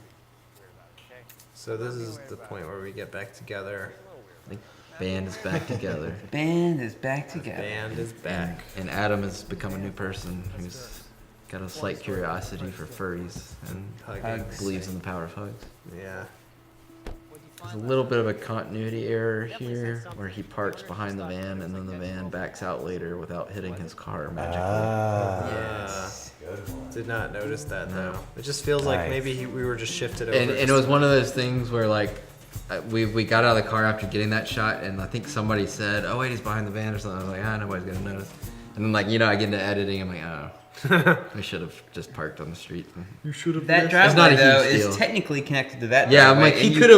So this is the point where we get back together. The band is back together. band is back together. Band is back. And Adam has become a new person who's got a slight curiosity for furries and Hugging. believes in the power of hugs. Yeah. There's a little bit of a continuity error here where he parks behind the van and then the van backs out later without hitting his car magically. Yes. Did not notice that though. It just feels like Nice. maybe we were just shifted over. And it was one of those things where like we got out of the car after getting that shot, and I think somebody said, "Oh wait, he's behind the van" or something. I was like, nobody's gonna notice. And then like I get into editing, I'm like, oh, we should have just parked on the street. That It's not driveway a huge though deal. is technically connected to that. Yeah, I'm driveway, like he and you could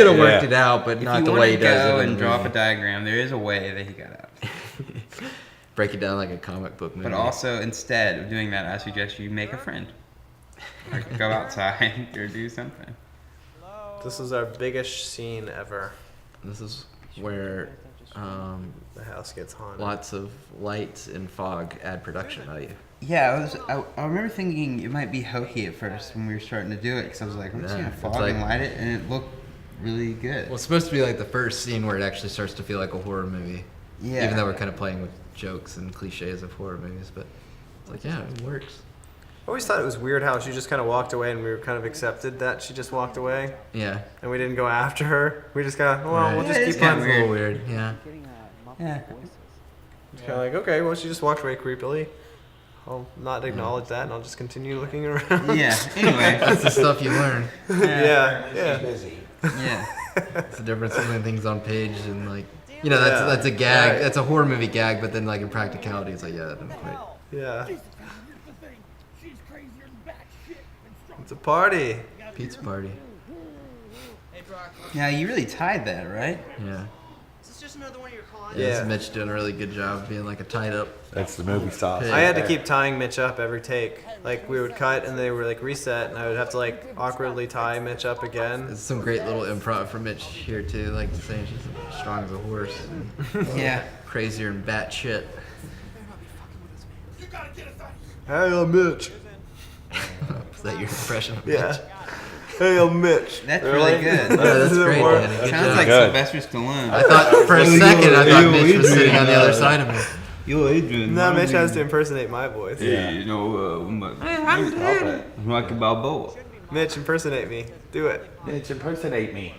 have worked Yeah. it out, but If not you the want way he to does go it. in and the drop a movie. diagram, there is a way that he got out. Break it down like a comic book movie. But also, instead of doing that, I suggest you make a friend. Or go outside or do something. This is our biggest scene ever. This is where The house gets haunted. lots of lights and fog add production value. Yeah, I remember thinking it might be hokey at first when we were starting to do it, because I was like, I'm just Yeah, going to it's fog and like- light it, and it looked really good. Well, it's supposed to be like the first scene where it actually starts to feel like a horror movie. Yeah. Even though we're kind of playing with jokes and cliches of horror movies, but it's like, yeah, it works. I always thought it was weird how she just kind of walked away, and we were kind of accepted that she just walked away, Yeah. and we didn't go after her. We just got, well, Right. we'll Yeah, just it's keep on. It's a little weird, yeah. Yeah. It's kind of like, okay, well, she just walked away creepily. I'll not acknowledge that, and I'll just continue looking around. Yeah, anyway. That's the stuff you learn. yeah. Yeah. It's the difference between things on page and like, that's a gag. Right. That's a horror movie gag, but then like in practicality, it's like, yeah, that doesn't quite. Yeah. It's a party. Pizza party. Now you really tied that, right? Yeah. Is this just another one of your cons? Yeah. Yeah. This is Mitch doing a really good job of being like a tied up. That's the movie sauce. I had to keep tying Mitch up every take. Like we would cut and they were like reset, and I would have to like awkwardly tie Mitch up again. There's some great little improv from Mitch here too, like saying she's strong as a horse and Yeah. crazier than batshit. Hey, I'm Mitch. Is that your impression of Yeah. Mitch? Hey, I'm Mitch. That's really good. Oh, that's great, More- Danny. Good Sounds job. like Good. Sylvester Stallone. I thought for a second I thought Mitch was sitting on the other side of me. Yo, Adrian. No, Mitch has to impersonate my voice. Yeah. You know, Okay. Rocky Balboa. Mitch, impersonate me. Do it. Mitch, impersonate me.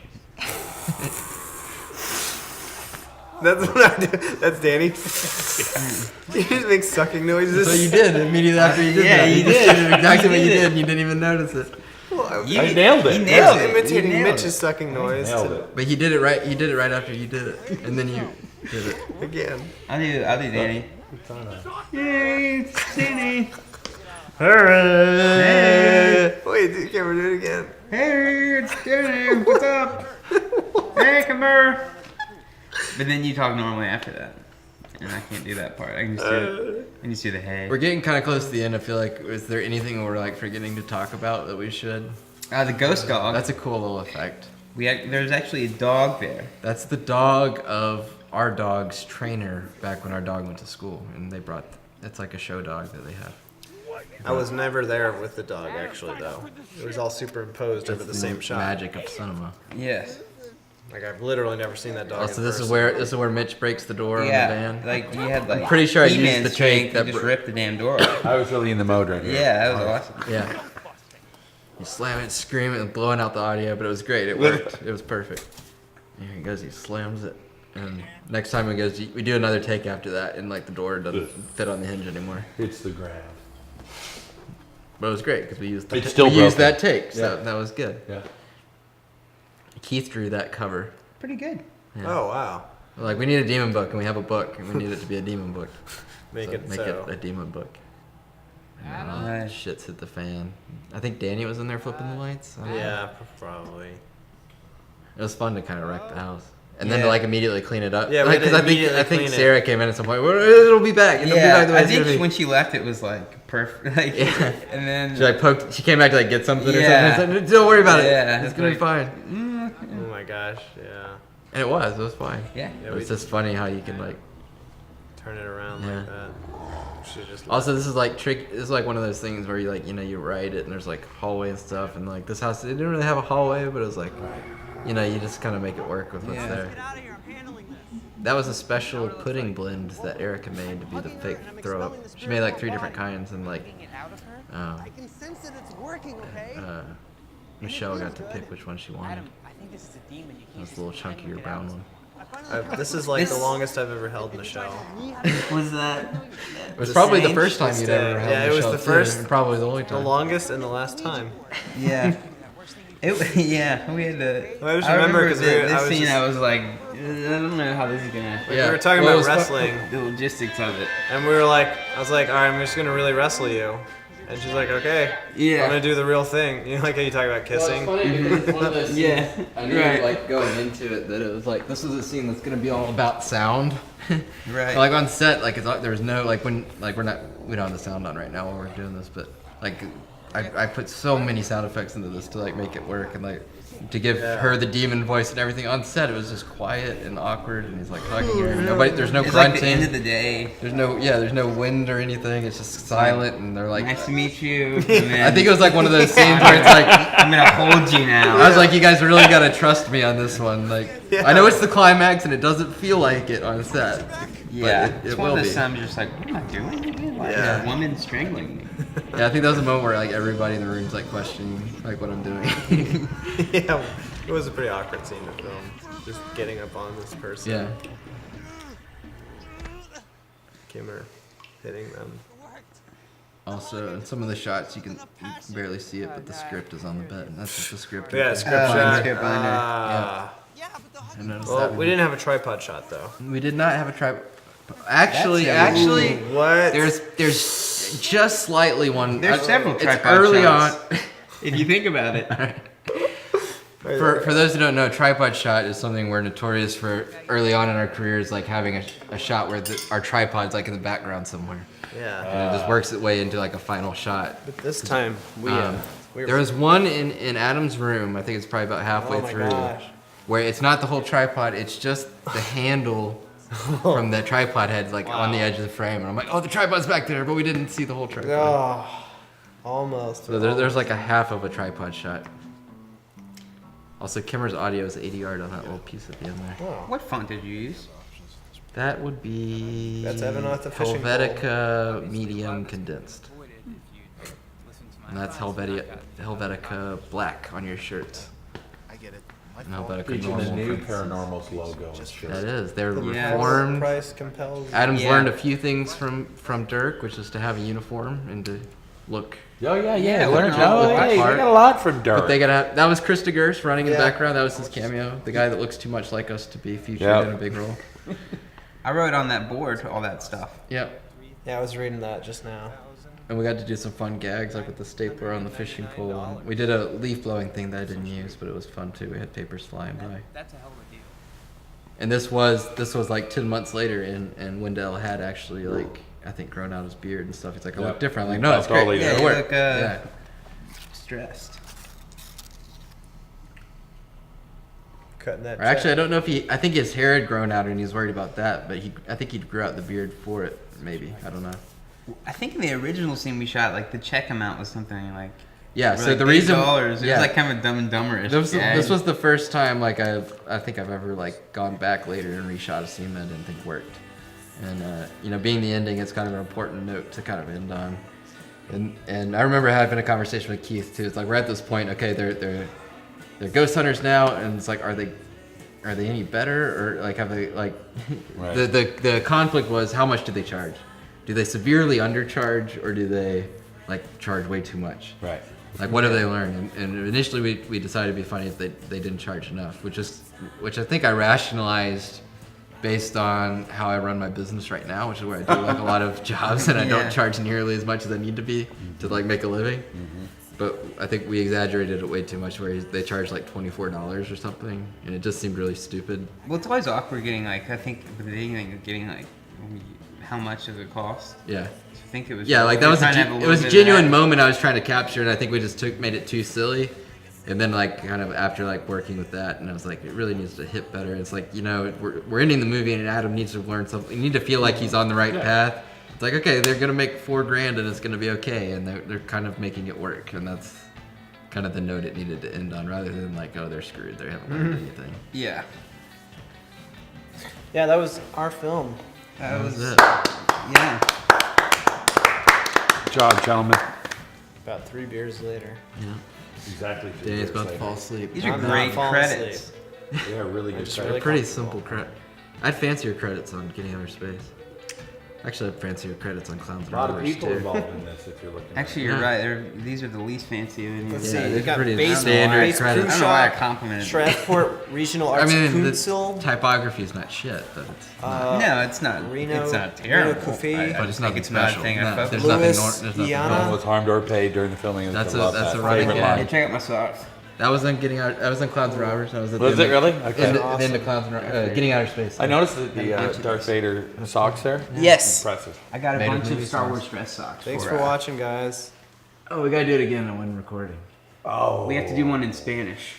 That's what I do. That's Danny. You just make sucking noises. So you did immediately after you did Yeah, that. you just did. did exactly what You you did. did and you didn't even notice it. I nailed it. You I nailed was it. imitating You nailed Mitch's sucking noise Nailed it. But he did it right. You did it right after you did it, and then you did it. again. I'll do Danny. Hey, it's Danny. Hey. Wait, dude, can we do it again? Hey, it's Danny. What's up? Hey, come here. But then you talk normally after that. And I can't do that part. I can just do it. I can just do the hey. We're getting kind of close to the end. I feel like, is there anything we're like forgetting to talk about that we should? The ghost dog. That's a cool little effect. There's actually a dog there. That's the dog of our dog's trainer back when our dog went to school, and they brought. It's like a show dog that they have. I was never there with the dog, actually, though. It was all superimposed over the It's same shot. Magic of cinema. Yes. Like, I've literally never seen that dog. Oh, in so this is person. where Mitch breaks the door Yeah. on the van. Like you had like. I'm pretty sure I used He-Man the strength take to that just br- rip the damn door off. I was really in the mode right here. Yeah, that was awesome. Yeah. You slam it, scream it, and blowing out the audio, but it was great. It worked. It was perfect. Here he goes. He slams it, and next time he goes, we do another take after that, and like the door doesn't fit on the hinge anymore. It's the ground. But it was great because we used It's still we used broken. that take, so Yeah. that was good. Yeah. Keith drew that cover. Pretty good. Yeah. Oh, wow. We're like, we need a demon book, and we have a book, and we need it to be a demon book. Make So it make so. it a demon book. And then, Nice. shit's hit the fan. I think Danny was in there flipping the lights. I don't know. Yeah, probably. It was fun to kind of wreck the house. And then Yeah. to like immediately clean it up. Yeah, we like, had to 'cause I immediately think clean it. Sarah came in at some point. Well, it'll be back. It'll be back the way I it's gonna think be." when she left, it was like perfect. Like, Yeah. And then. She like poked. She came back to like get something Yeah. or something. I said, don't worry about it. Yeah, It's it's gonna be like- fine. Oh my gosh, yeah. And it was. It was fine. Yeah. Yeah, But we it's just funny how you can like. turn it around Yeah. like that. Should just Also, this is like trick. This is like one of those things where you like you write it and there's like hallway and stuff, and like this house it didn't really have a hallway, but it was like you just kind of make it work with what's Yeah. there. Get out of here. I'm handling this. That was a special pudding blend that Erica made to be the fake throw up. She made like 3 different kinds, and like Getting it out of her. um, I can sense that it's working, okay? Michelle got to pick which one she wanted. Adam, I think this is a demon. You It can't was a little just handling chunkier it brown out. one. This is like the This- longest I've ever held Michelle. Was that? It was probably the same? first time you'd ever held Yeah, it was Michelle, the too, first- and probably the only The time. longest and the last time. Yeah. Yeah, we had to. I just remember 'cause this I was scene. just- I was like, I don't know how this is gonna. Yeah. We were talking Well, it about was fu- wrestling, The logistics of it. and we were like, I was like, all right, I'm just gonna really wrestle you. And she's like, okay. Yeah. I'm gonna do the real thing. You know, like how you talk about kissing? Well, it's funny because it's one of those scenes, Yeah, I knew right. like going into it that it was like this was a scene that's gonna be all about sound. Right. Like on set, like there's no like when like we don't have the sound on right now while we're doing this, but like I put so many sound effects into this to like make it work and like to give her the demon voice and everything. On set it was just quiet and awkward and he's like hugging her and there's no It's like grunting. the end of the day. There's no wind or anything. It's just silent and they're like Nice to meet you. And then, I think it was like one of those scenes where it's like I'm gonna hold you now. I was like, you guys really gotta trust me on this one. Like, Yeah. I know it's the climax and it doesn't feel like it on set. Yeah, but it it's one will of be. those times you're just like, what am I doing? Why is Yeah. a woman strangling me? Yeah, I think that was a moment where like everybody in the room's like questioning like what I'm doing. Yeah, it was a pretty awkward scene to film. Just getting up on this person. Yeah. Kimmer hitting them. Also, in some of the shots you can barely see it, but the script is on the bed. And that's just the script. Yeah, right script Oh, shot. script binder. Ah. Yeah, but the there. I noticed Well, that we one. didn't have a tripod shot though. We did not have a tripod. Actually, That's What? there's just slightly one. There's several it's tripod early shots. on. if you think about it. For those who don't know, tripod shot is something we're notorious for early on in our careers, like having a shot where our tripod's like in the background somewhere. Yeah. And it just works its way into like a final shot. But this time we were There was one in Adam's room, I think it's probably about halfway Oh my through, gosh. where it's not the whole tripod, it's just the handle from the tripod head like on the edge of the frame. And I'm like, oh, the tripod's back there, but we didn't see the whole tripod. Oh, almost. So there's like a half of a tripod shot. Also, Kimmer's audio is 80 yard on that little piece at the end there. Oh. What font did you use? That would be That's Evan off the fishing pole. Helvetica medium condensed. And that's Helvetica black on your shirts. I get it. And Helvetica Featuring the normal. new for- Paranormals logo and shit. That is. They're Yeah. reformed. Price compels. Adam's Yeah. learned a few things from Dirk, which is to have a uniform and to look. Oh yeah, Yeah, learn. looking all Oh, the hey, you part. got a lot from Dirk. But they gotta. That was Krista Gerst running in the Yeah. background. That was his cameo. The guy that looks too much like us to be featured Yep. in a big role. I wrote on that board all that stuff. Yep. Yeah, I was reading that just now. And we got to do some fun gags, like with the stapler on the fishing pole. And we did a leaf blowing thing that I didn't use, but it was fun too. We had papers flying by. That's a hell of a deal. And this was like 10 months later, and Wendell had actually like I think grown out his beard and stuff. He's like, I look Yep. different. I'm like, no, it's Totally great. Yeah, It'll you work. look Yeah. stressed. Cutting that. Or actually, I check. don't know if I think his hair had grown out and he's worried about that, but I think he grew out the beard for it. Maybe I don't know. I think in the original scene we shot, like the check amount was something like Yeah. So like the reason, $8. It yeah, was like kind of a Dumb and Dumber-ish. this was the first time like I think I've ever like gone back later and reshot a scene that I didn't think worked. And you know, being the ending, it's kind of an important note to kind of end on. And I remember having a conversation with Keith too. It's like we're at this point. Okay, they're ghost hunters now, and it's like, are they any better, or like have they like Right. the conflict was how much do they charge? Do they severely undercharge, or do they like charge way too much? Right. Like what have they learned? And initially we decided it'd be funny if they didn't charge enough, which I think I rationalized based on how I run my business right now, which is where I do like a lot of jobs and I Yeah. don't charge nearly as much as I need to be to like make a living. But I think we exaggerated it way too much, where they charge like $24 or something, and it just seemed really stupid. Well, it's always awkward getting like I think at the beginning of getting like how much does it cost? Yeah. I think it was Yeah, like that we was were trying to have it was a little bit of genuine that. moment I was trying to capture, and I think we just made it too silly. And then like kind of after like working with that, and I was like, it really needs to hit better. It's like, you know, we're ending the movie, and Adam needs to learn something. You need to feel like he's on the right path. It's like, okay, they're gonna make $4,000 and it's gonna be okay, and they're kind of making it work, and that's kind of the note it needed to end on, rather than like, oh, they're screwed, they haven't learned anything. Yeah, Yeah, that was our film. that was That's it. yeah. Good job, gentlemen. About 3 beers later. Yeah. Exactly. Danny's about to fall asleep. These are I'm not great falling credits. Yeah, really good. just stuff. really They're pretty comfortable. simple credits. I had fancier credits on Getting Outer Space. Actually, I had fancier credits on Clowns A and lot of Robbers people too. involved in this, if you're looking. at Actually, it. you're Yeah. right. These are the least fancy of any. Let's Yeah, see. they're You got pretty base, standard base credits. crew I don't know why I shot, complimented. Shreveport Regional I Arts mean, the Council. typography is not shit, but it's No, it's not. Reno- it's not terrible. Reno Coffee. I But it's think nothing it's not a special. thing. No, I fuck there's with. nothing Louis, there's nothing Iana. No one was harmed or paid during the filming of this. That's I a- love that's that. a running Favorite gag. line. Hey, check out my socks. That was on Getting Out. That was on Clowns and Robbers. That was at Was the it end really? Of, Okay. End of Clowns and Getting Outer Space. I noticed that the Darth Vader socks there. Yes. Impressive. I got a Made of bunch of Moviesauce. Star Wars dress socks. Thanks for watching, guys. Oh, we gotta do it again when recording. Oh. We have to do one in Spanish.